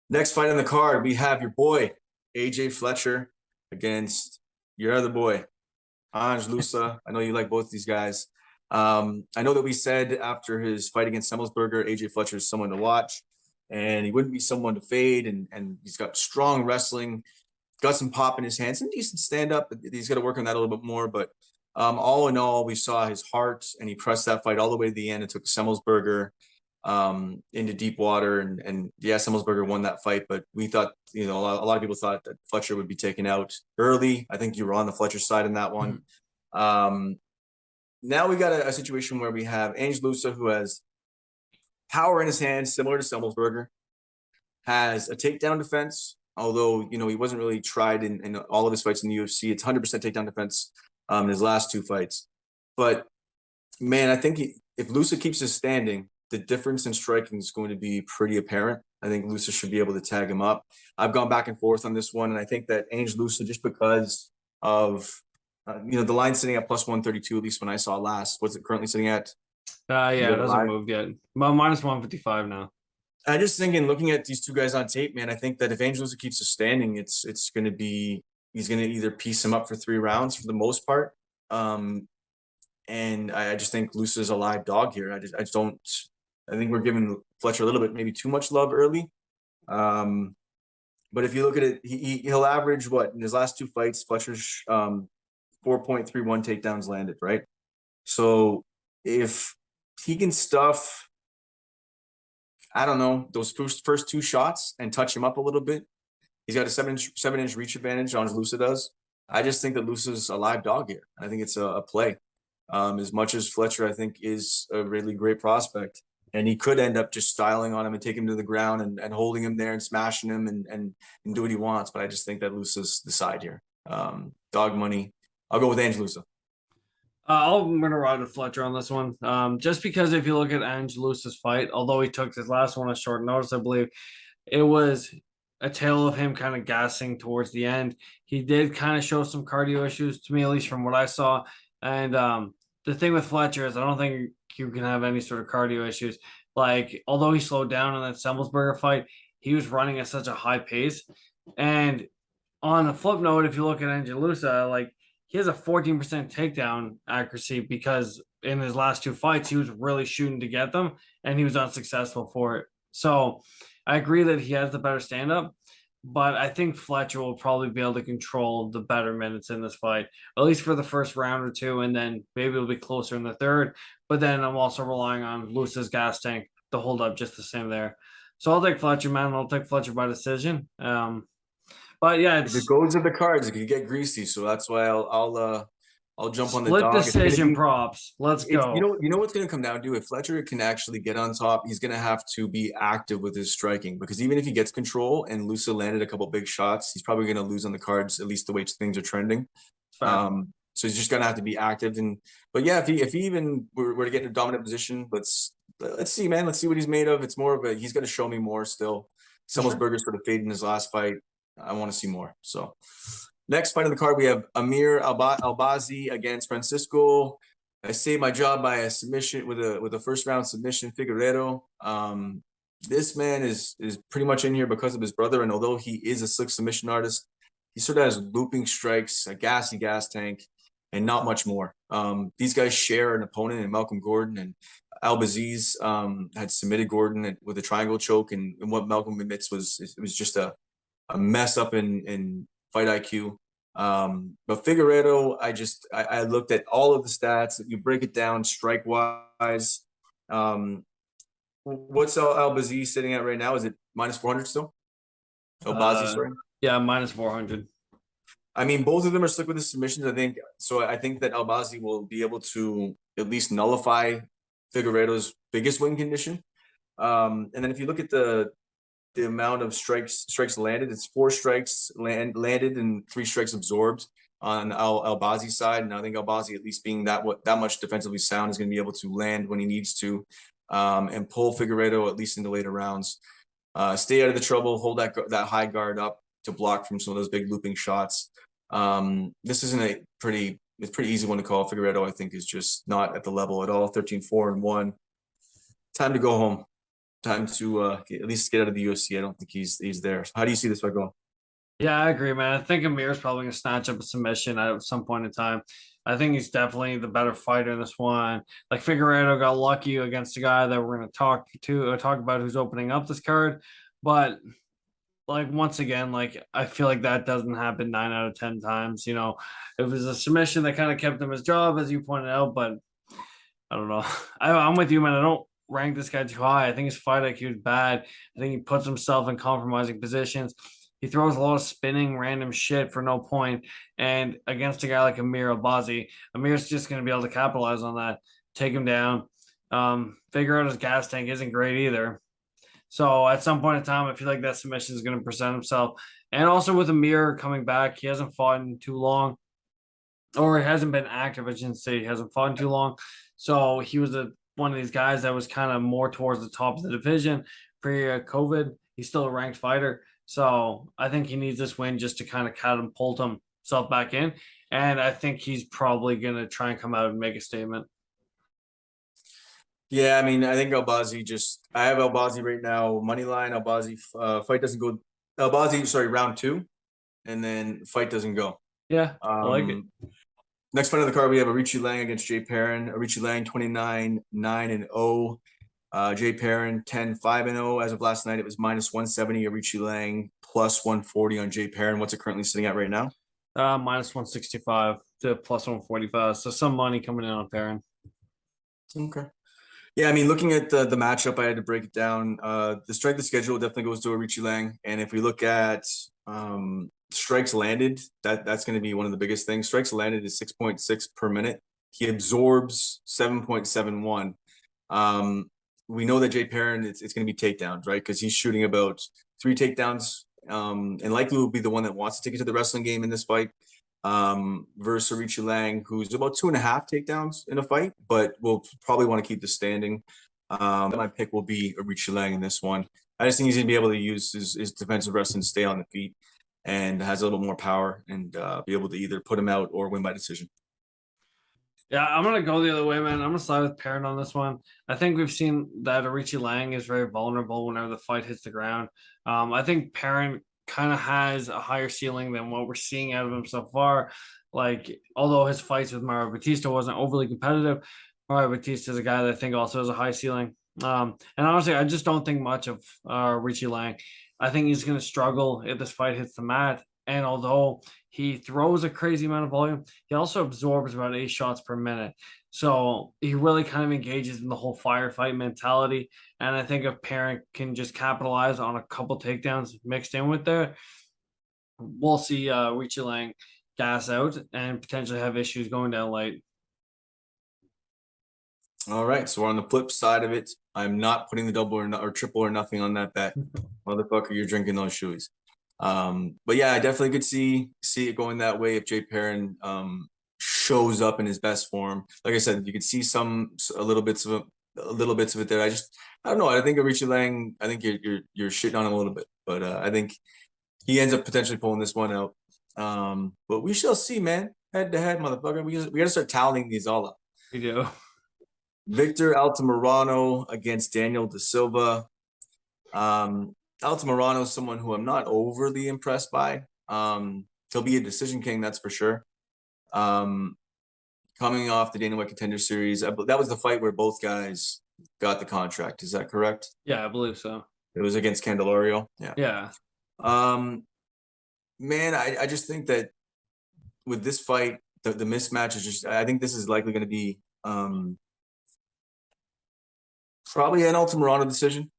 S4: next fight on the card, we have your boy AJ Fletcher against your other boy Ange Lusa. I know you like both these guys. I know that we said after his fight against Semmelsberger, AJ Fletcher is someone to watch, and he wouldn't be someone to fade. And he's got strong wrestling, got some pop in his hands, some decent stand up. He's got to work on that a little bit more. But all in all, we saw his heart, and he pressed that fight all the way to the end and took Semmelsberger into deep water. And yeah, Semmelsberger won that fight, but we thought, a lot of people thought that Fletcher would be taken out early. I think you were on the Fletcher side in that one. Now we got a situation where we have Ange Lusa, who has power in his hands, similar to Semmelsberger, has a takedown defense, although, he wasn't really tried in all of his fights in the UFC. It's 100% takedown defense in his last two fights. But, man, I think if Lusa keeps his standing, the difference in striking is going to be pretty apparent. I think Lusa should be able to tag him up. I've gone back and forth on this one, and I think that Ange Lusa, just because of the line sitting at plus 132, at least when I saw last. What's it currently sitting at?
S3: Yeah,
S4: You
S3: it
S4: got it
S3: hasn't
S4: live?
S3: moved yet. Minus 155 now.
S4: I just thinking, looking at these two guys on tape, man, I think that if Angelosa keeps us standing, it's going to be he's going to either piece him up for 3 rounds for the most part, and I just think Lusa's a live dog here. I just don't. I think we're giving Fletcher a little bit maybe too much love early. But if you look at it, he'll average what in his last 2 fights, Fletcher's 4.31 takedowns landed, right? So if he can stuff, I don't know, those first 2 shots and touch him up a little bit, he's got a 7-inch reach advantage on Lusa does. I just think that Lusa's a live dog here. I think it's a play. As much as Fletcher, I think, is a really great prospect. And he could end up just styling on him and take him to the ground and holding him there and smashing him and do what he wants. But I just think that Lusa's the side here. Dog money. I'll go with Angelusa.
S3: I'm gonna ride with Fletcher on this one. Just because if you look at Angelus's fight, although he took his last one on short notice, I believe it was a tale of him kind of gassing towards the end. He did kind of show some cardio issues to me, at least from what I saw. And the thing with Fletcher is, I don't think you can have any sort of cardio issues. Like, although he slowed down in that Semmelsberger fight, he was running at such a high pace. And on the flip note, if you look at Angelusa, like he has a 14% takedown accuracy because in his last two fights, he was really shooting to get them and he was unsuccessful for it. So I agree that he has the better stand up, but I think Fletcher will probably be able to control the better minutes in this fight, at least for the first round or two, and then maybe it'll be closer in the third. But then I'm also relying on Luce's gas tank to hold up just the same there. So I'll take Fletcher, man. I'll take Fletcher by decision. But yeah,
S4: If it
S3: it's
S4: goes to the cards, it could get greasy. So that's why I'll jump on the
S3: split
S4: dog.
S3: decision props. Let's
S4: It's
S3: go.
S4: you know what's going to come down to if Fletcher can actually get on top, he's going to have to be active with his striking because even if he gets control and Lusa landed a couple big shots, he's probably going to lose on the cards at least the way things are trending.
S3: Fair.
S4: So he's just going to have to be active but yeah, if he even were to get in a dominant position, let's see, man, let's see what he's made of. It's more of a he's going to show me more still. Semmelsberger sort of faded in his last fight. I want to see more. So next fight on the card, we have Amir Albazi against Francisco. I saved my job by a submission with a first round submission, Figueredo. This man is pretty much in here because of his brother, and although he is a slick submission artist, he sort of has looping strikes, a gassy gas tank, and not much more. These guys share an opponent in Malcolm Gordon, and Albaziz had submitted Gordon with a triangle choke, and what Malcolm admits was it was just a mess up in fight IQ. But Figueredo, I looked at all of the stats. You break it down strike wise. What's Albazi sitting at right now? Is it minus 400 still? Albazi, sorry.
S3: Yeah, minus 400.
S4: I mean, both of them are slick with the submissions. I think so. I think that Albazi will be able to at least nullify Figueredo's biggest win condition. And then if you look at the amount of strikes landed, it's 4 strikes landed and 3 strikes absorbed on Albazi's side. And I think Albazi, at least being that much defensively sound, is going to be able to land when he needs to, and pull Figueredo at least in the later rounds. Stay out of the trouble, hold that high guard up to block from some of those big looping shots. This isn't it's pretty easy one to call. Figueredo, I think, is just not at the level at all. 13-4-1. Time to go home. Time to at least get out of the UFC. I don't think he's there. So how do you see this fight going?
S3: Yeah, I agree, man. I think Amir's probably gonna snatch up a submission at some point in time. I think he's definitely the better fighter in this one. Like Figueredo got lucky against a guy that we're gonna talk about who's opening up this card, but like once again, like I feel like that doesn't happen 9 out of 10 times. It was a submission that kind of kept him his job, as you pointed out, but I don't know. I'm with you, man. I don't rank this guy too high. I think his fight IQ is bad. I think he puts himself in compromising positions. He throws a lot of spinning, random shit for no point. And against a guy like Amir Albazi, Amir's just going to be able to capitalize on that, take him down. Figure out his gas tank isn't great either. So at some point in time, I feel like that submission is going to present himself. And also with Amir coming back, he hasn't fought in too long, or he hasn't been active. I shouldn't say he hasn't fought in too long. So he was one of these guys that was kind of more towards the top of the division pre-COVID. He's still a ranked fighter. So I think he needs this win just to kind of catapult himself back in. And I think he's probably going to try and come out and make a statement.
S4: Yeah, I mean, I think I have Albazi right now, money line. Albazi fight doesn't go. Albazi, sorry, round 2, and then fight doesn't go.
S3: Yeah, I like it.
S4: Next fight on the card, we have Arichi Lang against Jay Perrin. Arichi Lang 29-9-0. Jay Perrin 10-5-0. As of last night, it was minus 170. Arichi Lang plus 140 on Jay Perrin. What's it currently sitting at right now?
S3: Minus 165 to plus 145. So some money coming in on Perrin.
S4: Okay. Yeah, I mean, looking at the matchup, I had to break it down. The strength of schedule definitely goes to Arichi Lang. And if we look at strikes landed, that's going to be one of the biggest things. Strikes landed is 6.6 per minute. He absorbs 7.71. We know that Jay Perrin, it's going to be takedowns, right? Because he's shooting about 3 takedowns, and likely will be the one that wants to take it to the wrestling game in this fight. versus Richie Lang, who's about 2.5 takedowns in a fight, but will probably want to keep the standing. My pick will be Richie Lang in this one. I just think he's going to be able to use his defensive wrestling to stay on the feet and has a little more power and be able to either put him out or win by decision.
S3: Yeah, I'm gonna go the other way, man. I'm gonna side with Perrin on this one. I think we've seen that Arichi Lang is very vulnerable whenever the fight hits the ground. I think Perrin kind of has a higher ceiling than what we're seeing out of him so far. Like, although his fights with Mario Batista wasn't overly competitive, Mario Batista is a guy that I think also has a high ceiling. And honestly, I just don't think much of Richie Lang. I think he's gonna struggle if this fight hits the mat. And although he throws a crazy amount of volume, he also absorbs about 8 shots per minute. So he really kind of engages in the whole firefight mentality. And I think if Parent can just capitalize on a couple takedowns mixed in with there, we'll see Richie Lang gas out and potentially have issues going down late.
S4: All right, so we're on the flip side of it. I'm not putting the double or triple or nothing on that bet. Motherfucker, you're drinking those shoes. But yeah, I definitely could see it going that way if Jay Perrin shows up in his best form. Like I said, you could see a little bits of it there. I don't know. I think Richie Lang. I think you're shitting on him a little bit, but I think he ends up potentially pulling this one out. But we shall see, man. Head to head, motherfucker. We got to start tallying these all up.
S3: We do.
S4: Victor Altamirano against Daniel Da Silva. Altamirano is someone who I'm not overly impressed by. He'll be a decision king, that's for sure. Coming off the Dana White Contender Series, that was the fight where both guys got the contract. Is that correct?
S3: Yeah, I believe so.
S4: It was against Candelario. Yeah.
S3: Yeah.
S4: Man, I just think that with this fight, the mismatch is just. I think this is likely going to be probably an Altamirano decision.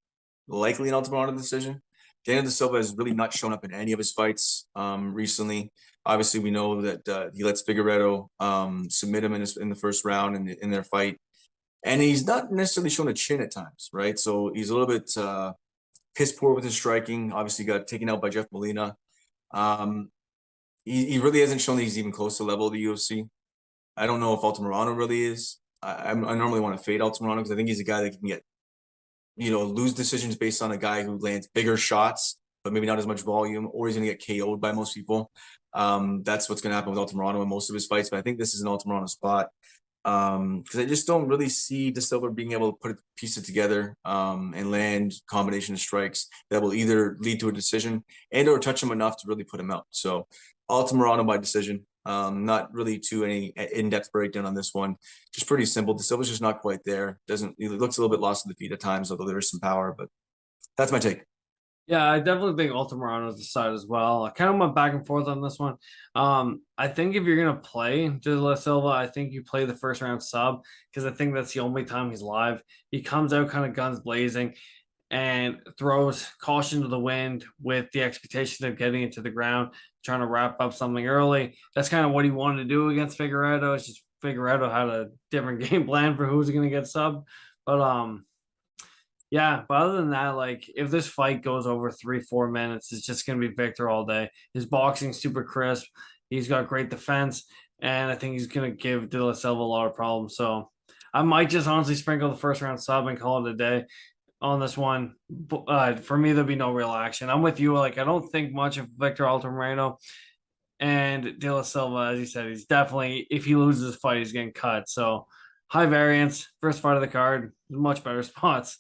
S4: Likely an Altamirano decision. Daniel Da Silva has really not shown up in any of his fights recently. Obviously, we know that he lets Figueiredo submit him in the first round in their fight. And he's not necessarily shown a chin at times, right? So he's a little bit piss poor with his striking. Obviously, got taken out by Jeff Molina. He really hasn't shown that he's even close to the level of the UFC. I don't know if Altamirano really is. I normally want to fade Altamirano because I think he's a guy that can get lose decisions based on a guy who lands bigger shots, but maybe not as much volume, or he's going to get KO'd by most people. That's what's going to happen with Altamirano in most of his fights, but I think this is an Altamirano spot because I just don't really see Da Silva being able to piece it together and land combination of strikes that will either lead to a decision and or touch him enough to really put him out. So Altamirano by decision. Not really too any in-depth breakdown on this one. Just pretty simple. Da Silva's just not quite there. He looks a little bit lost in the feet at times, although there is some power. But that's my take.
S3: Yeah, I definitely think Altamirano's the side as well. I kind of went back and forth on this one. I think if you're gonna play Da Silva, I think you play the first round sub because I think that's the only time he's live. He comes out kind of guns blazing and throws caution to the wind with the expectation of getting it to the ground, trying to wrap up something early. That's kind of what he wanted to do against Figueiredo. It's just Figueiredo had a different game plan for who's going to get sub. But yeah, but other than that, like if this fight goes over 3-4 minutes, it's just going to be Victor all day. His boxing's super crisp. He's got great defense, and I think he's going to give De La Silva a lot of problems. So I might just honestly sprinkle the first round sub and call it a day on this one. For me, there'll be no real action. I'm with you. Like, I don't think much of Victor Altamirano and De La Silva. As you said, he's definitely, if he loses this fight, he's getting cut. So high variance, first fight of the card, much better spots.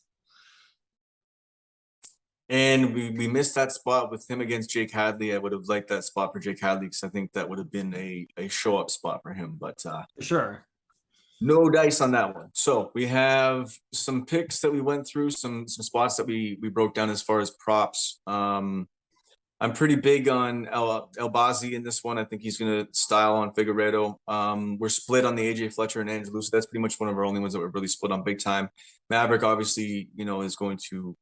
S4: And we missed that spot with him against Jake Hadley. I would have liked that spot for Jake Hadley because I think that would have been a show up spot for him. But
S3: sure.
S4: No dice on that one. So we have some picks that we went through, some spots that we broke down as far as props. I'm pretty big on El Bazi in this one. I think he's going to style on Figueiredo. We're split on the AJ Fletcher and Angelou. So that's pretty much one of our only ones that we're really split on big time. Maverick obviously, is going to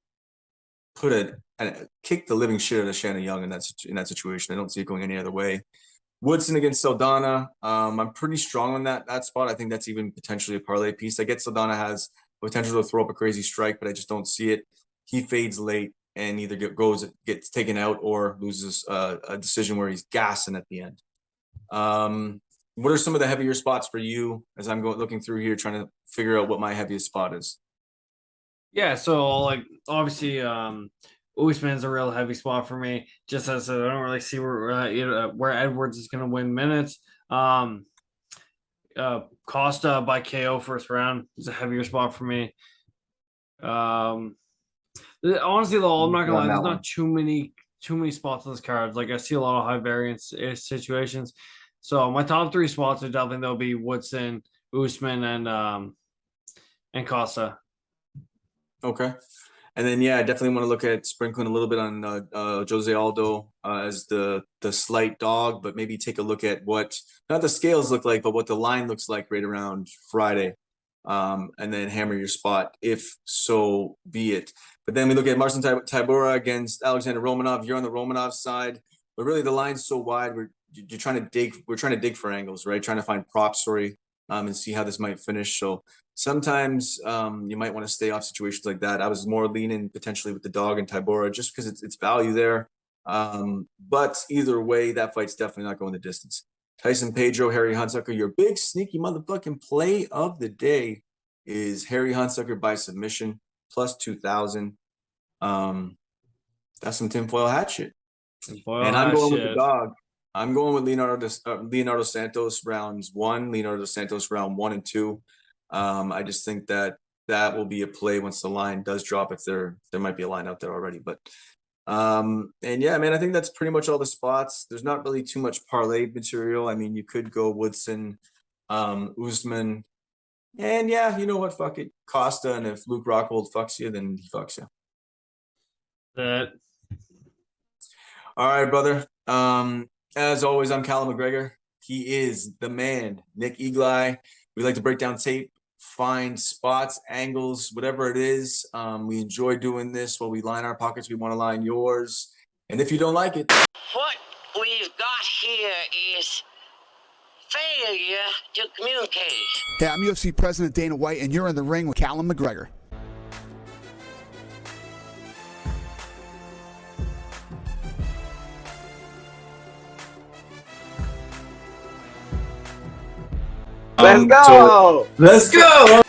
S4: kick the living shit out of Shannon Young in that situation. I don't see it going any other way. Woodson against Saldana. I'm pretty strong on that spot. I think that's even potentially a parlay piece. I get Saldana has potential to throw up a crazy strike, but I just don't see it. He fades late and either gets taken out or loses a decision where he's gassing at the end. What are some of the heavier spots for you as I'm looking through here, trying to figure out what my heaviest spot is?
S3: Yeah, so like obviously, Usman's a real heavy spot for me. Just as I don't really see where Edwards is going to win minutes. Costa by KO first round is a heavier spot for me. Honestly, though, I'm not gonna lie. There's not too many spots on this card. Like I see a lot of high variance situations. So my top three spots are definitely they'll be Woodson, Usman, and Costa.
S4: Okay. And then I definitely want to look at sprinkling a little bit on Jose Aldo as the slight dog, but maybe take a look at what not the scales look like, but what the line looks like right around Friday, and then hammer your spot if so be it. But then we look at Marcin Tybura against Alexander Romanov. You're on the Romanov side, but really the line's so wide. We're trying to dig. We're trying to dig for angles, right? Trying to find prop story and see how this might finish. So sometimes you might want to stay off situations like that. I was more leaning potentially with the dog and Tybura just because it's value there. But either way, that fight's definitely not going the distance. Tyson Pedro, Harry Hunsucker, your big sneaky motherfucking play of the day is Harry Hunsucker by submission plus 2,000. That's some tinfoil hat shit. And I'm going with the dog. I'm going with Leonardo Santos rounds 1, Leonardo Santos round 1 and 2. I just think that will be a play once the line does drop, if there might be a line out there already. But and yeah, man, I think that's pretty much all the spots. There's not really too much parlay material. I mean, you could go Woodson, Usman, and yeah, you know what? Fuck it, Costa. And if Luke Rockhold fucks you, then he fucks you. All right, brother. As always, I'm Callum McGregor. He is the man, Nick Eagle. We like to break down tape, find spots, angles, whatever it is. We enjoy doing this while we line our pockets. We want to line yours. And if you don't like it,
S1: What we've got here is failure to communicate.
S2: Hey, I'm UFC President Dana White, and you're in the ring with Callum McGregor.
S5: Let's go!
S4: Let's go!